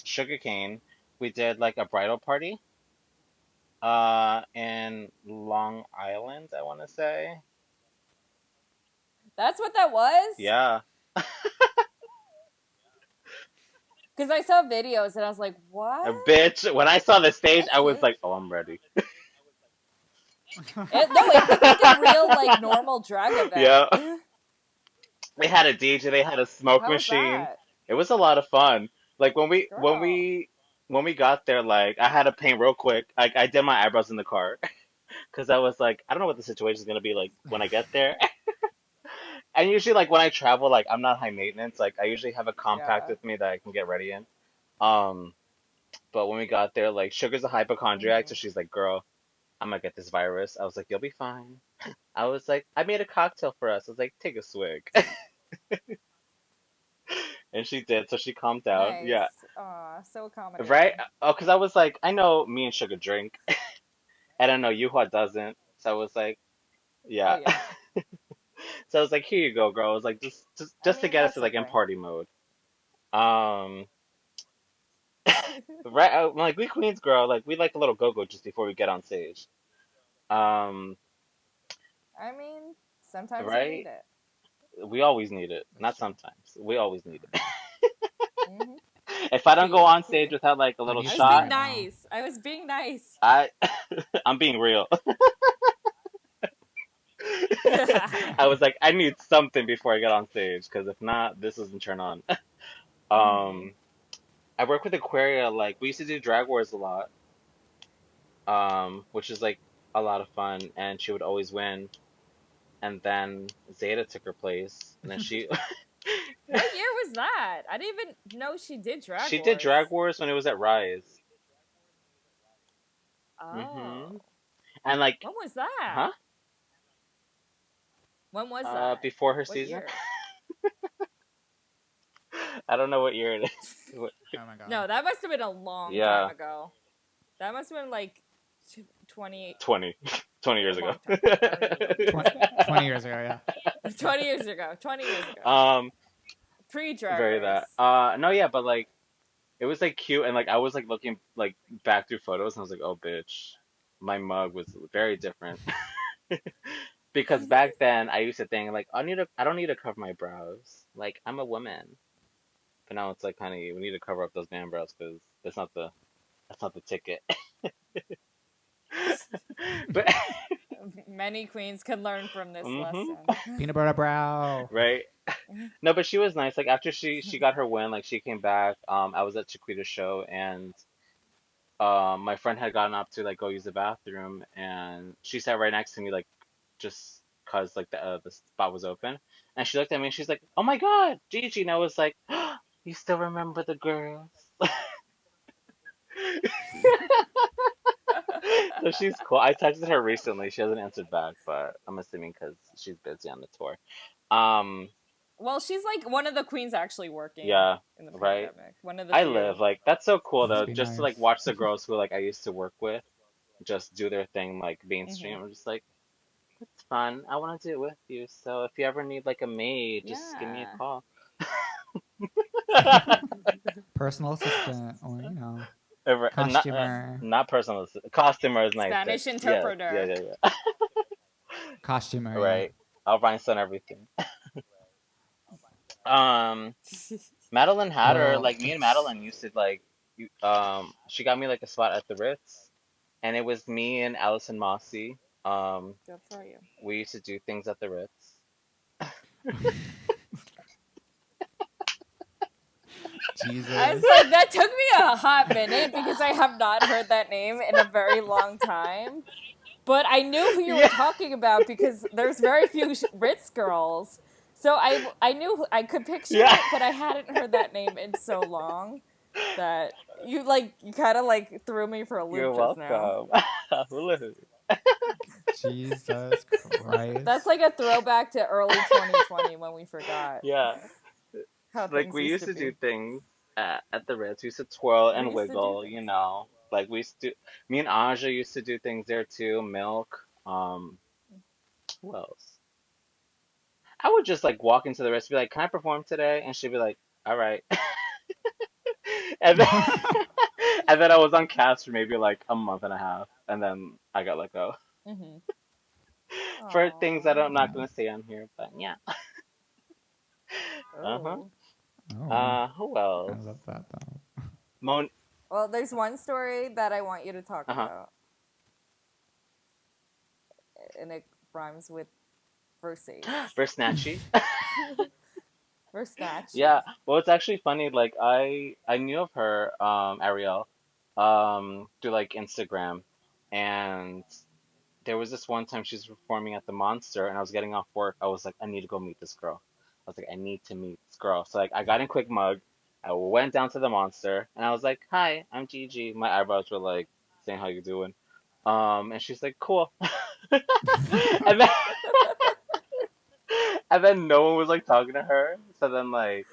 Sugarcane. We did like a bridal party in Long Island, I want to say. That's what that was? Yeah. Because I saw videos and I was like, what? A bitch. When I saw the stage, That's I was cute. like, "Oh, I'm ready." It looked like a real, like, normal drag event. Yeah. They had a DJ. They had a smoke How was machine. that? It was a lot of fun. Like when we Girl. got there, like I had to paint real quick. Like I did my eyebrows in the car because I was like, I don't know what the situation is gonna be like when I get there. And usually, like when I travel, like I'm not high maintenance. Like I usually have a compact Yeah. with me that I can get ready in. Um, but when we got there, like Sugar's a hypochondriac, so she's like, "Girl, I'm gonna get this virus." I was like, "You'll be fine." I was like, "I made a cocktail for us." I was like, "Take a swig," and she did. So she calmed down. Nice. Yeah, Aw, so accommodating. right. Oh, because I was like, I know me and Sugar drink, and I know Yuhua doesn't. So I was like, yeah. Oh, yeah. So I was like, here you go, girl. I was like, just to mean, get us that's to, like in okay. party mode. Um, right. Like we Queens, girl. Like we like a little go-go just before we get on stage. Um, I mean, sometimes you right. need it. We always need it. That's Not true. sometimes. We always need it. Hmm If I don't go on Tea. stage without like a I little need I was some being shot, right now. nice. I was being nice. I I'm being real. I was like, I need something before I get on stage because if not, this doesn't turn on. Um, I work with Aquaria. Like we used to do drag wars a lot. Which is like a lot of fun, and she would always win. And then Zeta took her place, and then she What year was that? I didn't even know she did Drag she Wars. did drag wars when it was at Rise. Oh. And like, When was that? huh? When was that? Before her What season. year? I don't know what year it is. Oh my god. No, that must have been a long Yeah. time ago. That must have been like 20 20 years A ago. long time. I don't even know. 20 years ago, yeah. 20 years ago. 20 years ago. Pre-Drag Very Race. that. No, yeah, but like, it was like cute, and like I was like looking like back through photos, and I was like, oh, bitch, my mug was very different. Because back then I used to think like I don't need to cover my brows. Like I'm a woman. But now it's like, honey, we need to cover up those man brows because that's not the ticket. But Many queens can learn from this hmm lesson. Peanut butter brow. right. No, but she was nice. Like after she got her win, like she came back. I was at Chiquita's show, and my friend had gotten up to like go use the bathroom, and she sat right next to me, like just cause like the spot was open, and she looked at me and she's like, "Oh my God, Gigi!" And I was like, "You still remember the girls?" So she's cool. I texted her recently. She hasn't answered back, but I'm assuming because she's busy on the tour. Um, Well, she's like one of the queens actually working yeah, in the right. pandemic. One of the I few. live like that's so cool Must though. be Just to like nice. watch the girls who like I used to work with just do their thing like Hmm. mainstream. I'm just like, it's fun. I want to do it with you. So if you ever need like a maid, just give me a Yeah. call. Personal assistant, or Not costumer. not personal. Costumer is nicer. Spanish Yes, yeah, interpreter. yeah, yeah. Costumer, yeah. Right. I'll rhinestone everything. Madeline Hatter, Well, like me and it's Madeline used to like, she got me like a spot at the Ritz, and it was me and Allison Mossy. Um, Good for you. we used to do things at the Ritz. I was Jesus. like, that took me a hot minute because I have not heard that name in a very long time. But I knew who you were Yeah, talking about because there's very few Ritz girls. So I knew I could picture yeah. it, but I hadn't heard that name in so long that you kind of like threw me for a You're loop just now. welcome. Hula hoop. Jesus That's Christ. like a throwback to early 2020 when we forgot Yeah. how Like things we used used to to do be. things at the Ritz. We used to twirl We and used to do wiggle, things. Like we used to, me and Aja used to do things there too. Milk. Who else? I would just like walk into the Ritz, be like, "Can I perform today?" And she'd be like, "All right." And then, and then I was on cast for maybe like a month and a half, and then I got let go Mm-hmm. for things that Aww. I'm not Oh, gonna say on here. But yeah. Uh-huh. Oh. oh, Who I else? love that though. Mon. Well, there's one story that I want you to talk Uh-huh. about, and it rhymes with versace. For Snatchy. Versatchy. Yeah. Well, it's actually funny. Like I knew of her, Ariel, through like Instagram, and there was this one time she's performing at the Monster, and I was getting off work. I was like, I need to go meet this girl. I was like, I need to meet this girl. So like, I got in quick mug. I went down to the Monster, and I was like, Hi, I'm Gigi. My eyebrows were like saying how you doing. And she's like, Cool. And then and then no one was like talking to her. So then like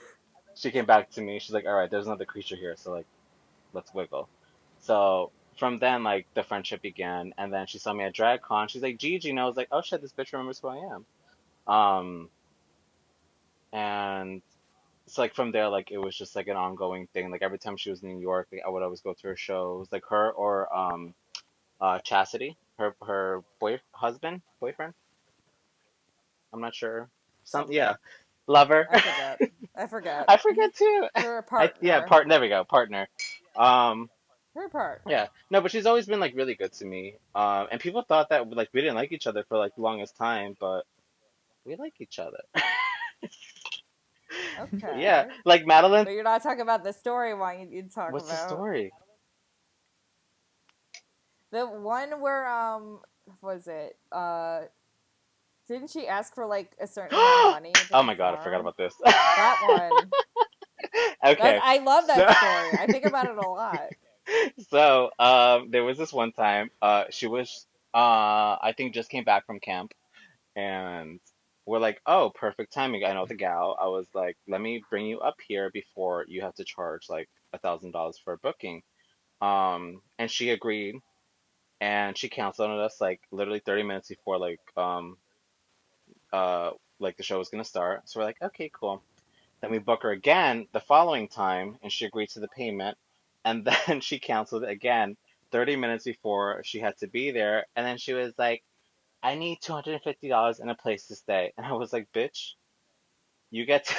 she came back to me. She's like, All right, there's another creature here. So like, let's wiggle. So from then, like the friendship began, and then she saw me at DragCon. She's like, Gigi, and I was like, oh shit, this bitch remembers who I am. Um, and it's like from there, like it was just like an ongoing thing. Like every time she was in New York, like, I would always go to her shows, like her or Chastity, her boyfriend. I'm not sure. Some Something. yeah, lover. I forget. I forget. I forget too. Her Yeah, partner. there we go, partner. Um, Her partner. Yeah, no, but she's always been like really good to me. And people thought that like we didn't like each other for like the longest time, but we like each other. Yeah, Okay. like Madeline. But you're not talking about the story one you talk What's the about. story? The one where what was it? Didn't she ask for like a certain amount of money to Oh my God, I forgot perform? about this. That one. Okay, I love so that story. I think about it a lot. so there was this one time she was I think just came back from camp, and we're like, oh, perfect timing. I know the gal. I was like, let me bring you up here before you have to charge like $1,000 for a booking. And she agreed, and she canceled on us like literally 30 minutes before uh like the show was gonna start. So we're like, okay, cool. Then we book her again the following time, and she agreed to the payment. And then she canceled again 30 minutes before she had to be there. And then she was like, I need $250 and a place to stay. And I was like, bitch, you get to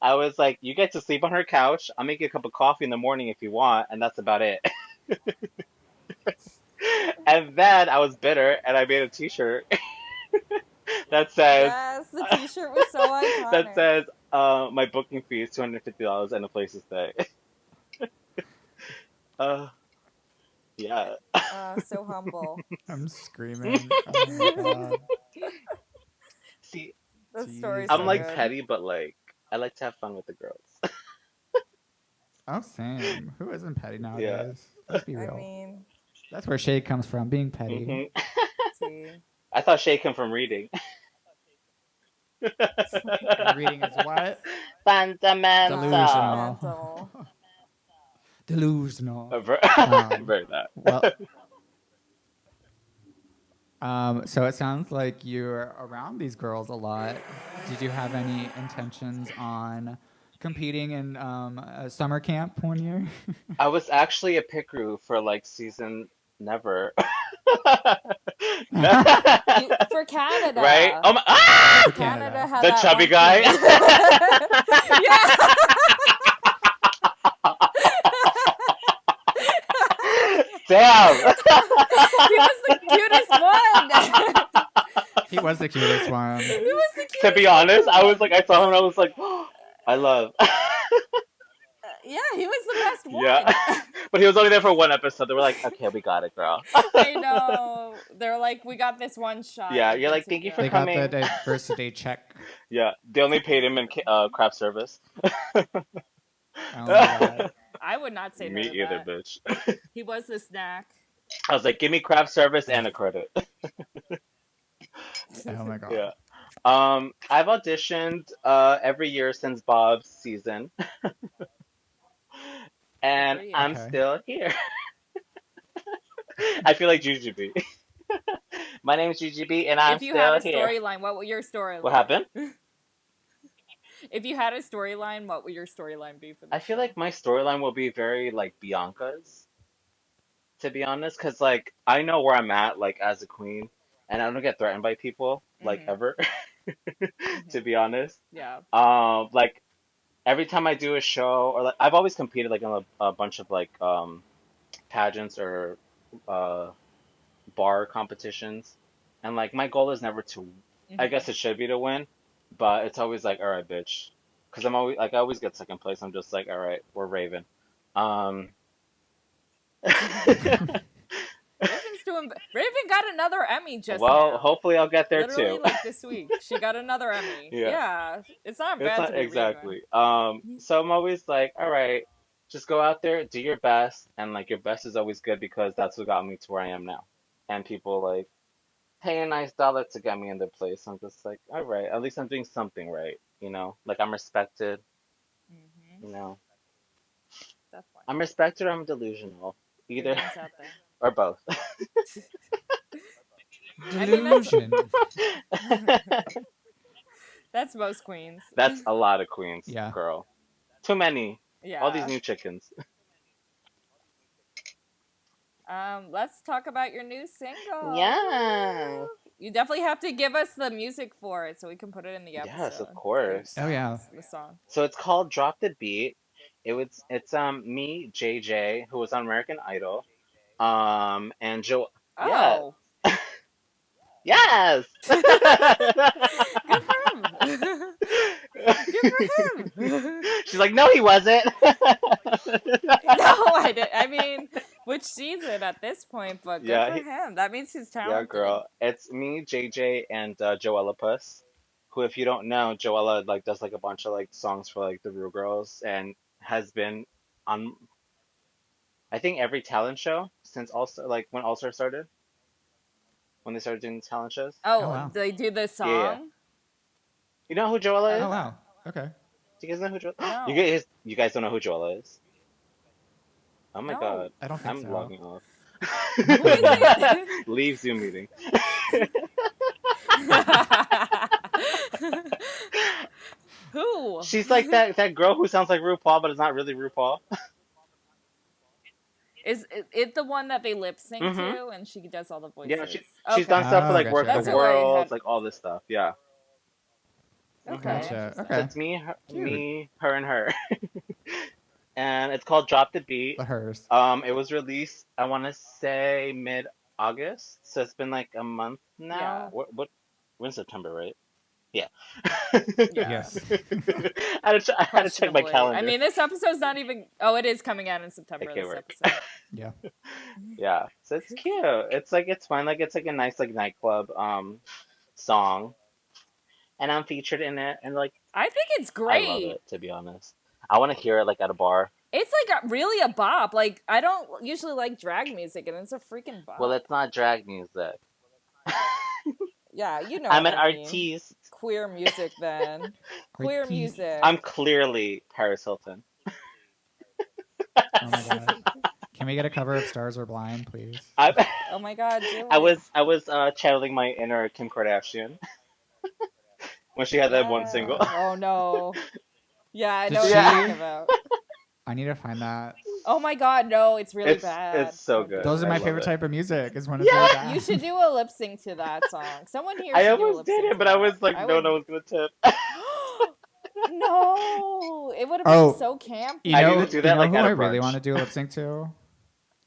I was like, you get to sleep on her couch. I'll make you a cup of coffee in the morning if you want, and that's about it. And then I was bitter and I made a T-shirt that says Yes, the T-shirt was so that iconic. says my booking fee is $250 and a place to stay. Uh, yeah. So humble. I'm screaming. Oh my god. See, The story's I'm so like Jesus. good. petty, but like I like to have fun with the girls. Oh, same. Who isn't petty Yeah. nowadays? Let's be I real. mean, That's where shade comes from, being petty. see. I thought Shay came from reading. And reading is what? Fundamental. Delusional. Fundamental. Delusional. Very that. Well, so it sounds like you're around these girls a lot. Did you have any intentions on competing in a summer camp one year? I was actually a pit crew for like season never. For Canada. Right? Oh my! Ah! For Canada Canada. had The that chubby one guy. queen. Yeah. Damn. He was the cutest one. He was the cutest one. He was the cutest To be honest, I was like, I saw him and I was like, I love. Yeah, he was the best one. Yeah. But he was only there for one episode. They were like, okay, we got it, girl. I know. They're like, we got this one shot. Yeah, You you're did like, too thank you for They good." got the coming. diversity check. Yeah, they only paid him in craft service. Oh my god. I would not say no Me to either, that. bitch. He was the snack. I was like, give me craft service and a credit. Oh my god. Yeah. I've auditioned every year since Bob's season, and Good for you. I'm Okay. still here. I feel like Gigi. My name is Gigi, and I'm If you still had a here. storyline, what would your storyline? What happened? If you had a storyline, what would your storyline be for the I feel show? like my storyline will be very like Bianca's, to be honest, because like I know where I'm at like as a queen, and I don't get threatened by people like Mhm. ever, to be honest. Yeah. Like every time I do a show, or like I've always competed like in a bunch of like pageants or uh bar competitions, and like my goal is never to. I Mhm. guess it should be to win, but it's always like, all right, bitch, because I'm always like I always get second place. I'm just like, all right, we're Raven. Um. Raven's doing. Raven got another Emmy just Well, now. hopefully I'll get there Literally, too. like this week, she got another Emmy. Yeah. Yeah, it's not It's bad not to be exactly. Raven. So I'm always like, all right, just go out there, do your best, and like your best is always good because that's what got me to where I am now. And people like pay a nice dollar to get me in their place. I'm just like, all right, at least I'm doing something right, you know? Like I'm respected, Mhm. you know? Definitely. I'm respected or I'm delusional. Either Raven's out there. or both. I mean, that's- Delusion. That's most queens. That's a lot of queens, Yeah. girl. Too many. Yeah. All these new chickens. Let's talk about your new single. Yeah. You definitely have to give us the music for it so we can put it in the episode. Yes, of course. Oh yeah. The song. So it's called Drop the Beat. It's me, JJ, who was on American Idol. And Joe. Oh. Yes. Good for him. Good for him. She's like, no, he wasn't. No, I didn't. I mean, which season at this point, but good Yeah, for him. That means he's Yeah, talented. girl. It's me, JJ, and Joella Puss, who, if you don't know, Joella like does like a bunch of like songs for like the Real Girls and has been on, I think, every talent show since All Star, like when All Star started, when they started doing talent shows. Oh, Oh, wow. they do the song? Yeah. You know who Joella is? Oh wow. Okay. Do you guys know who Joella? No. You guys don't know who Joella is? Oh my No. God. I don't think I'm so. logging off. Who is it? Leave Zoom meeting. Who? She's like that girl who sounds like RuPaul, but it's not really RuPaul. Is it the one that they lip sync Mhm. to and she does all the voices? Yeah, she's Okay. done stuff for like Oh, Work gotcha. the That's who I World, had- like all this stuff. Yeah. Okay. Gotcha. interesting. So Okay. it's me, Cute. me, her, and her. and it's called Drop the Beat. Hers. It was released, I want to say mid-August, so it's been like a month now. Yeah. We're in September, right? Yeah. Yeah. Yes. I had to check my Questionably. I calendar. mean, this episode's not even. Oh, it is coming out in September. Okay, This work. episode. Yeah. Yeah, so it's cute. It's fun. Like it's like a nice like nightclub song, and I'm featured in it, and like I think it's I love great. it, to be honest. I want to hear it like at a bar. It's like really a bop. Like I don't usually like drag music, and it's a freaking bop. Well, it's not drag music. Yeah, you know I'm what an I mean. artiste. Queer music, then. Queer Artiste. music. I'm clearly Paris Hilton. Oh my god. Can we get a cover of Stars Are Blind, please? Oh my god, do I it. was channeling my inner Kim Kardashian when she had that one single. Oh no. Yeah, I Did know what she- you're talking about. I need to find that. Oh my god, no, it's really It's bad. so good. Those are I my love favorite it. type of music. Is when it's really bad. You should do a lip sync to that song. Someone here I should do a almost lip did sync it, to but I that. was like, no, would... no one's gonna tip. No, it would have been Oh, so camp. You I know, need to do that, you know like, who at a I really brunch. want to do a lip sync to?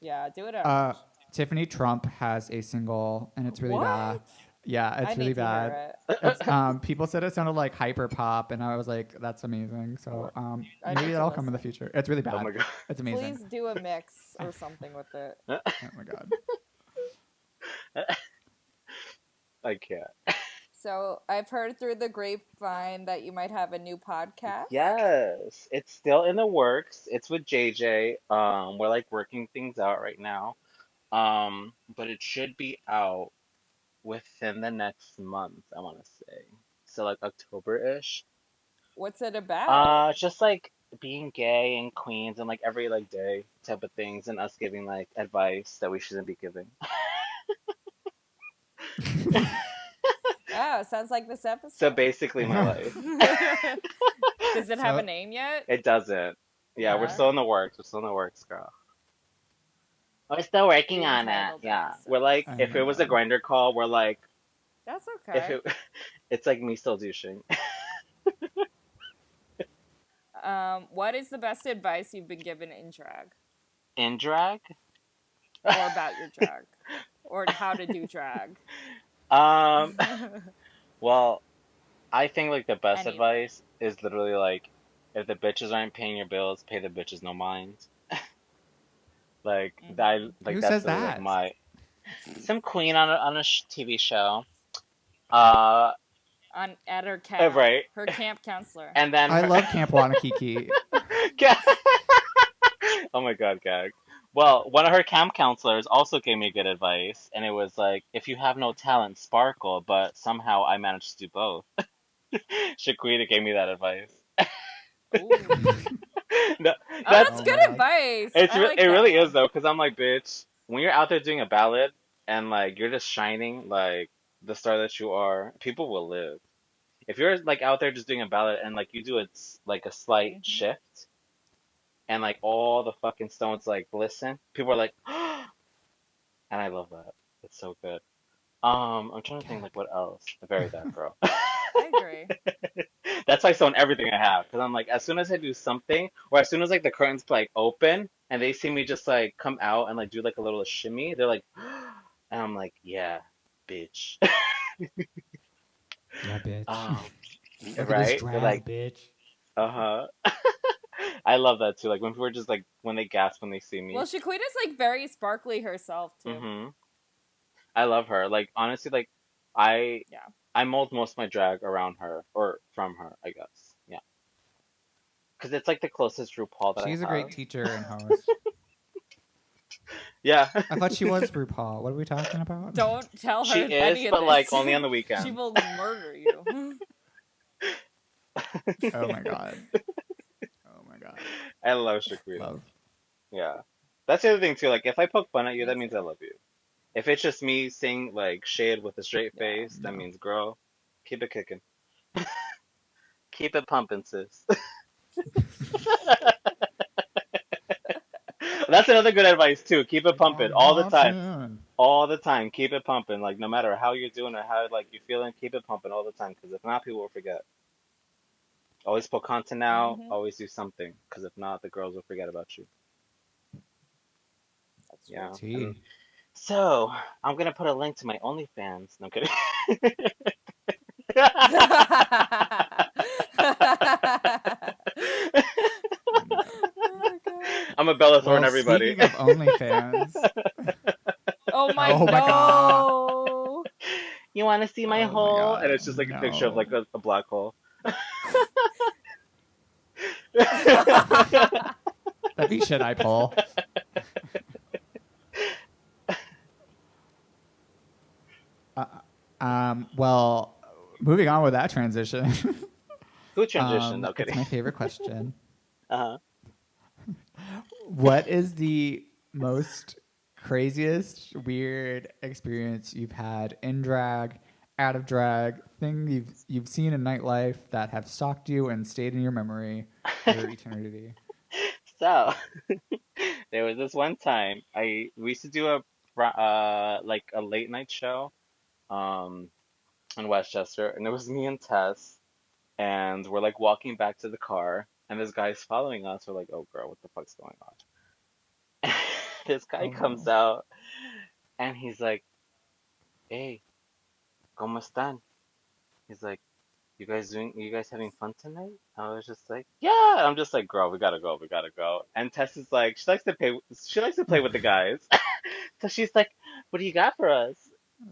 Yeah, do it at Tiffany Trump has a single, and it's really What? bad. Yeah, I it's really need to bad. hear It's, people said it sounded like hyper pop, and I was like, "That's amazing." So I need maybe to that'll come in the listen. future. It's really bad. Oh my god. It's it. amazing. Please do a mix or something with it. Oh my god. I can't. So I've heard through the grapevine that you might have a new podcast. Yes, it's still in the works. It's with JJ. We're like working things out right now. But it should be out within the next month, I want to say. So like October-ish. What's it about? Just like being gay in Queens and like every like day type of things and us giving like advice that we shouldn't be giving. Oh, sounds like this episode. So basically my life. Does it have So- a name yet? It doesn't. Yeah, we're Yeah. still in the works. We're still in the works, girl. We're still working The on it. Untitled Yeah. episode. We're like, Oh if my it was a God. grinder call, we're like, That's okay. if it, it's like me still douching. What is the best advice you've been given in drag? In drag? Or about your drag? Or how to do drag? Well, I think like the best Anything. advice is literally like, if the bitches aren't paying your bills, pay the bitches no mind. Like that, like Who that's says literally, that? like my some queen on a TV show. At her camp. Right. Her camp counselor. And then I her- love Camp Wanakiki. Oh my god, gag. Well, one of her camp counselors also gave me good advice, and it was like, if you have no talent, sparkle, but somehow I managed to do both. Shaquita gave me that advice. Ooh. No, Oh, that's that's Oh good my God. advice. it's I like it that really one. is though, because I'm like, bitch, when you're out there doing a ballad and like you're just shining like the star that you are, people will live. If you're like out there just doing a ballad and like you do like a slight Mhm. shift and like all the fucking stones like glisten, people are like, and I love that. It's so good. I'm trying to think like what else. Very that girl. I agree. That's why I own everything I have because I'm like, as soon as I do something, or as soon as like the curtains like open and they see me just like come out and like do like a little shimmy, they're like, and I'm like, yeah, bitch. Yeah, bitch. Look at this Right? They're drag, like, bitch. uh-huh. I love that too. Like when people are just like when they gasp when they see me. Well, Shaquita's like very sparkly herself too. Mm-hmm. I love her. Like honestly, like I Yeah. I mold most of my drag around her or from her, I guess. Yeah. Because it's like the closest RuPaul that She's I a great have. teacher and host. Yeah. I thought she was RuPaul. What are we talking about? Don't tell her She any is, of but this. like only on the weekend. She will murder you. Oh my god. Oh my god. I love Shaquita. Love. Yeah. That's the other thing too. Like if I poke fun at you, Me that means too. I love you. If it's just me saying like shade with a straight Yeah. face, that No. means girl, keep it kicking. Keep it pumping, sis. That's another good advice too. Keep it pumping all the time. Soon. All the time. Keep it pumping. Like no matter how you're doing or how like you're feeling, keep it pumping all the time. Because if not, people will forget. Always put content out. Mm-hmm. Always do something, because if not, the girls will forget about you. That's true. Yeah. And Tea. so I'm gonna put a link to my OnlyFans. No I'm kidding. Oh, God. I'm a Bella Thorne, Well, everybody. speaking of OnlyFans, Oh my oh my god, no. You want to see my oh my hole? And god, it's just like a picture of like no. a black hole. That'd be shit I pull. Uh, well, moving on with that transition. Who transitioned? No It's kidding. my favorite question. Uh-huh. What is the most craziest, weird experience you've had in drag, out of drag, thing you've seen in nightlife that have stalked you and stayed in your memory for eternity? So there was this one time we used to do like a late night show um in Westchester, and it was me and Tess, and we're like walking back to the car, and this guy's following us. We're like, oh girl, what the fuck's going on? This guy Oh comes no. out, and he's like, hey, ¿cómo están? He's like, you guys having fun tonight? I was just like, yeah. I'm just like, girl, we gotta go. And Tess is like, she likes to play with the guys. So she's like, what do you got for us?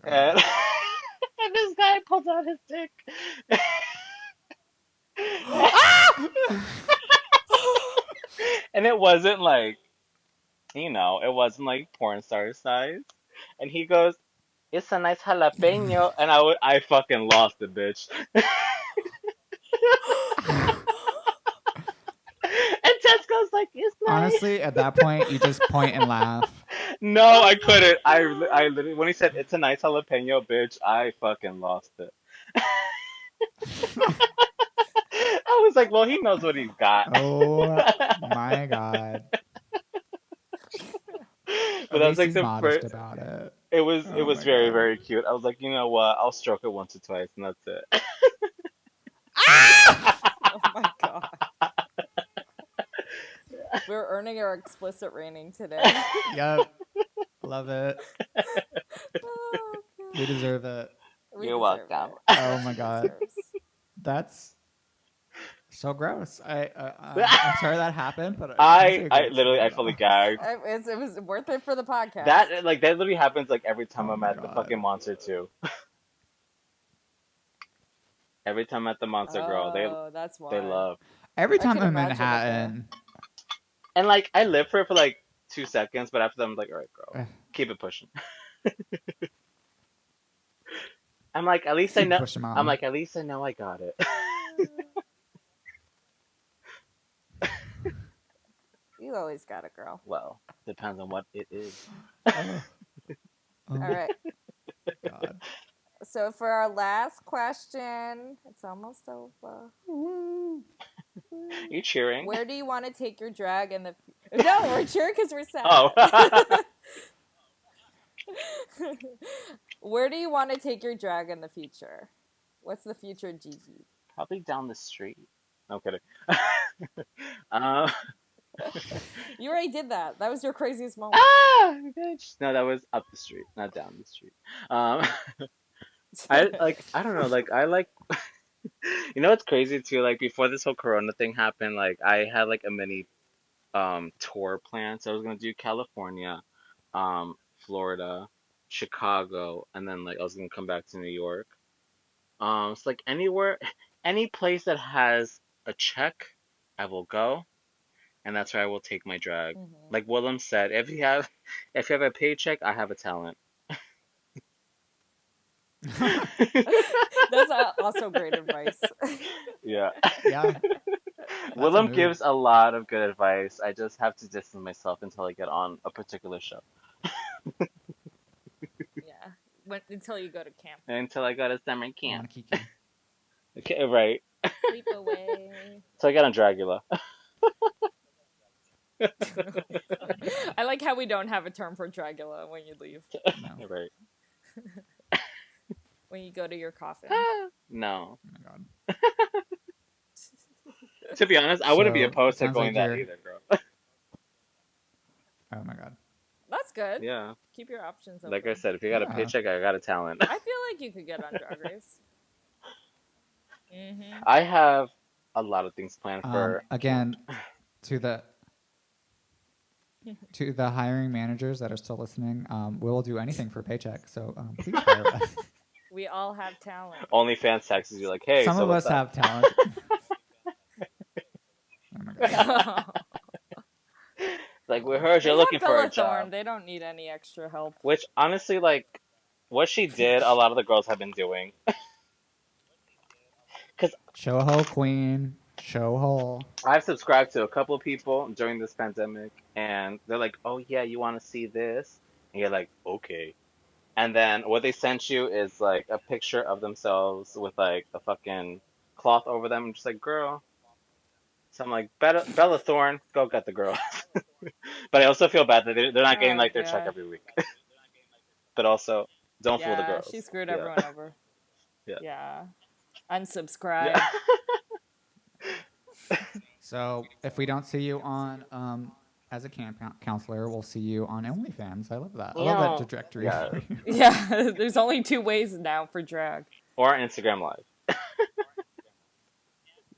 And, and this guy pulls out his dick. And it wasn't like, it wasn't like porn star size. And he goes, it's a nice jalapeno. And I fucking lost it, bitch. And Tesco's like, it's nice. Honestly, at that point, you just point and laugh. No, I Oh my couldn't. God. I literally, when he said it's a nice jalapeno, bitch, I fucking lost it. I was like, well, he knows what he's got. Oh my god. But At that was least like he's the modest first. about it. It Oh was my very, god. very cute. I was like, you know what? I'll stroke it once or twice, and that's it. Oh my God. We're earning our explicit rating today. Yep. Love it. Oh, We God. deserve it. We You're deserve welcome. it. Oh Yes, my she god. deserves. That's so gross. I'm sorry that happened, but it sounds like a I great literally, I story fully though. gagged. It was worth it for the podcast. That literally happens like every time Oh I'm my at the god. fucking Monster too. Every time I'm at the Monster, girl, Oh, that's they why. love. Every I time can I'm in imagine it there. Manhattan, And like I live for it for like 2 seconds, but after that I'm like, all right, girl, eh, keep it pushing. I'm like, at least I keep know. pushing, I'm mommy. like, at least I know I got it. You always got it, girl. Well, depends on what it is. Oh, All right. god. So for our last question, it's almost over. Woo. You cheering? Where do you want to take your drag in the? No, we're cheering because we're sad. Oh, Where do you want to take your drag in the future? What's the future, Gigi? probably down the street. No kidding. um, You already did that. That was your craziest moment. bitch. No, that was up the street, not down the street. Um, I don't know, like I like. What's crazy too? Like before this whole Corona thing happened, like I had like a mini tour plan. So I was gonna do California, Florida, Chicago, and then like I was gonna come back to New York. It's like anywhere, any place that has a check, I will go, and that's where I will take my drag. Mm-hmm. Like Willem said, if you have a paycheck, I have a talent. That's also great advice. Yeah. Yeah, that's a Willem move. gives a lot of good advice. I just have to distance myself until I get on a particular show. Yeah. Until you go to camp. Until I go to summer I camp. want to Kiki. Okay, right. Sleep away. So I get on Dragula. I like how we don't have a term for Dragula when you leave. No. Right. When you go to your coffin. No. Oh my god. To be honest, I wouldn't be So, opposed it to sounds going like that you're. either, girl. Oh my god. That's good. Yeah. Keep your options Like I open. said, if you got a Yeah. paycheck, I got a talent. I feel like you could get on Drag Race. Mm-hmm. I have a lot of things planned for. Again, to the hiring managers that are still listening, we'll do anything for a paycheck. So please hire us. We all have talent. OnlyFans texts you like, hey, Some so of what's us up? have talent. Oh my god. Like, we heard They you're have looking for a Bella job. Thorne. They don't need any extra help. Which, honestly, like, what she did, a lot of the girls have been doing. Because Show ho queen. Show ho. I've subscribed to a couple of people during this pandemic, and they're like, oh, yeah, you want to see this? And you're like, okay. And then what they sent you is, like, a picture of themselves with, like, a fucking cloth over them. I'm just like, girl. So I'm like, Bella Thorne, go get the girl. But I also feel bad that they're not getting, Oh like, their check god. every week. But also, don't fool the Yeah, she girls. screwed Yeah. everyone over. Yeah. Yeah. Unsubscribe. Yeah. So if we don't see you on as a camp counselor, we'll see you on OnlyFans. I love that. I love that Yeah. trajectory Yeah. for you. Yeah, there's only 2 ways now for drag. Or Instagram Live.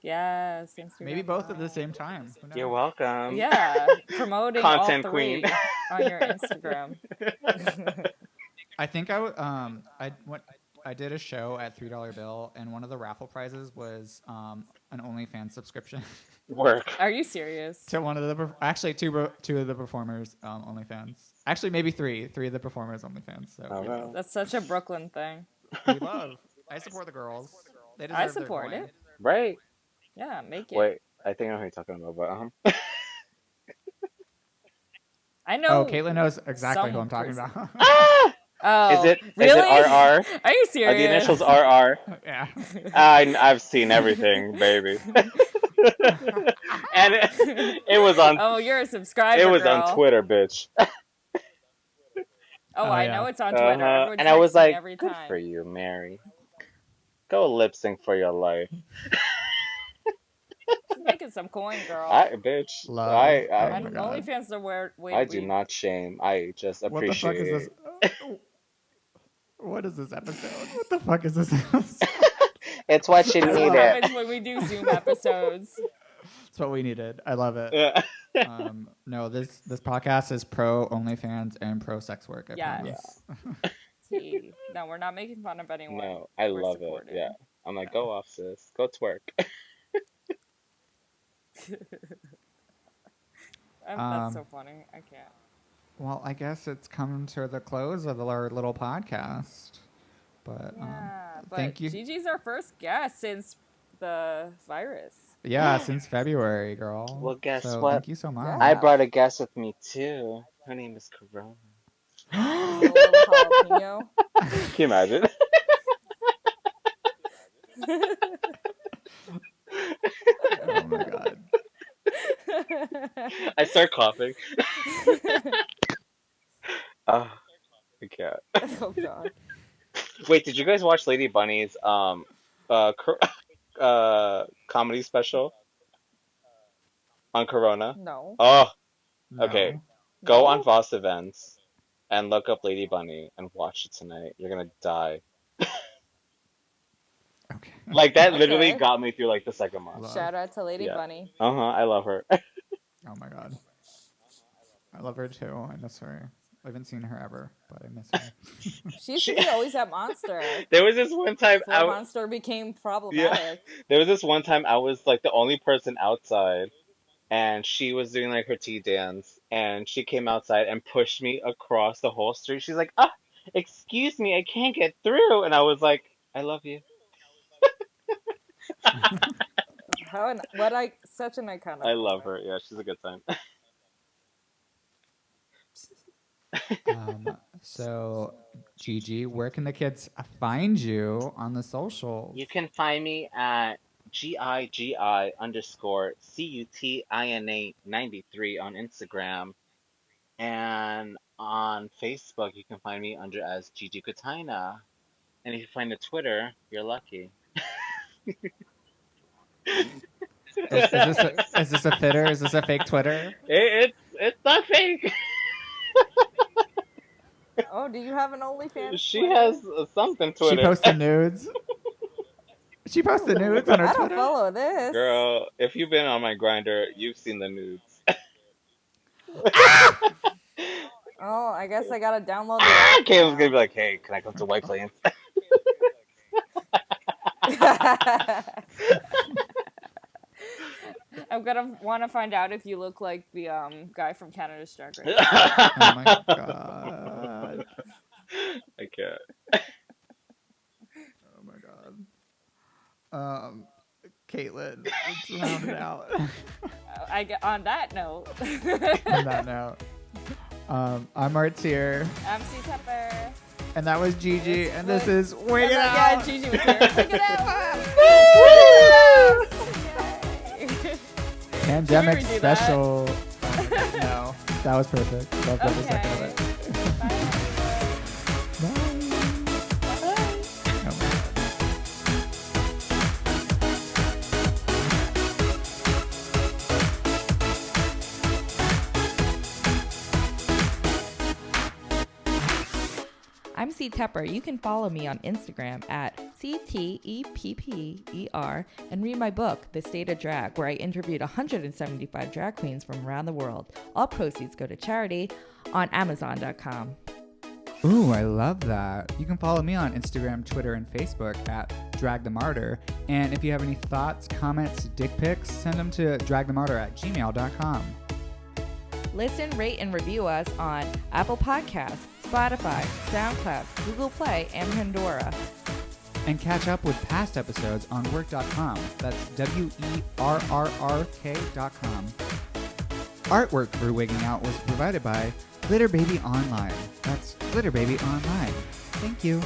Yes, Instagram. Maybe both at the Live. same time. Who knows? You're welcome. Yeah, promoting Content all 3 queen. on your Instagram. I think I did a show at $3 Bill, and one of the raffle prizes was an OnlyFans subscription Work. Are you serious? to one of the actually two of the performers OnlyFans. Actually, maybe three of the performers OnlyFans. So All right. That's such a Brooklyn thing. we love. I support the girls. They deserve I their support coin. it. Right. Yeah, make it. Wait, I think I know who you're talking about, but I know. Oh, Caitlin knows exactly who some I'm talking person. about. Ah! Oh, Is it really? RR? Are you Are serious? the initials RR? Yeah. I've seen everything, baby. And it was on Oh, you're a subscriber. it was girl. on Twitter, bitch. Oh, I yeah. know it's on Twitter. Everyone And I was texts me like, every good time. for you, Mary. Go lip sync for your life. She's making some coin, girl. Bitch. Love. I Oh my God. OnlyFans are where way I to do be. not shame. I just What the fuck appreciate is this? What is this episode? What the fuck is this episode? It's what you That's what needed. happens when we do Zoom episodes. It's what we needed. I love it. Yeah. No, this podcast is pro OnlyFans and pro sex work. I Yes. promise. See, no, we're not making fun of anyone. No, I We're love supporting. it. Yeah. I'm like, go off, sis. Go twerk. That's so funny. I can't. Well, I guess it's come to the close of our little podcast. But Yeah, but thank you. Gigi's our first guest since the virus. Yeah, since February, girl. Well, guess so what? Thank you so much. Yeah. I brought a guest with me too. Her name is Corona. Is it a little jalapeno? Can you imagine? Oh my god. I start coughing. Oh, I can't. Oh god. Wait, did you guys watch Lady Bunny's comedy special on Corona? No. Oh, No. okay. Go No? on Voss Events and look up Lady Bunny and watch it tonight. You're gonna die. Okay. Like that literally Okay. got me through like the second month. Love. Shout out to Lady Yeah. Bunny. I love her. Oh my god. I love her too. I miss her. I haven't seen her ever, but I miss her. She used to be always at Monster. There was this one time Before Monster became problematic. there was this one time I was like the only person outside, and she was doing like her tea dance, and she came outside and pushed me across the whole street. She's like, "Ah, excuse me, I can't get through," and I was like, "I love you." Such an iconic. I love her. Yeah, she's a good time. So, Gigi, where can the kids find you on the socials? You can find me at GIGI_CUTINA93 on Instagram, and on Facebook you can find me under as Gigi Cutina. And if you find a Twitter, you're lucky. Is this a fitter? Is this a fake Twitter? It's not fake. Oh, do you have an OnlyFans She Twitter? has something She Twitter. posted nudes. She posted nudes on her I don't Twitter. follow this. Girl, if you've been on my grinder, you've seen the nudes. Oh, I guess I gotta download the app. Kate was gonna be like, "Hey, can I come to White Plains?" I'm gonna want to find out if you look like the guy from Canada's Drag Race. Oh my god. I can't. Oh my god. Caitlin, let's round it out. I get on that note. On that note. I'm Martyr. I'm C Tepper. And that was Gigi, and this is Oh Wigging my Out. God, Gigi was here. Wig it out. Yay. Pandemic Can we redo that? special. No, that was perfect. Loved every second of it. Bye. Bye. Oh my God. I'm C Tepper. You can follow me on Instagram at CTEPPER and read my book, The State of Drag, where I interviewed 175 drag queens from around the world. All proceeds go to charity on Amazon.com. Ooh, I love that. You can follow me on Instagram, Twitter, and Facebook at Drag the Martyr. And if you have any thoughts, comments, dick pics, send them to dragthemartyr@gmail.com. Listen, rate, and review us on Apple Podcasts, Spotify, SoundCloud, Google Play, and Pandora. And catch up with past episodes on WERRRK.com. That's WERRRK.com. Artwork for Wigging Out was provided by Glitter Baby Online. That's Glitter Baby Online. Thank you.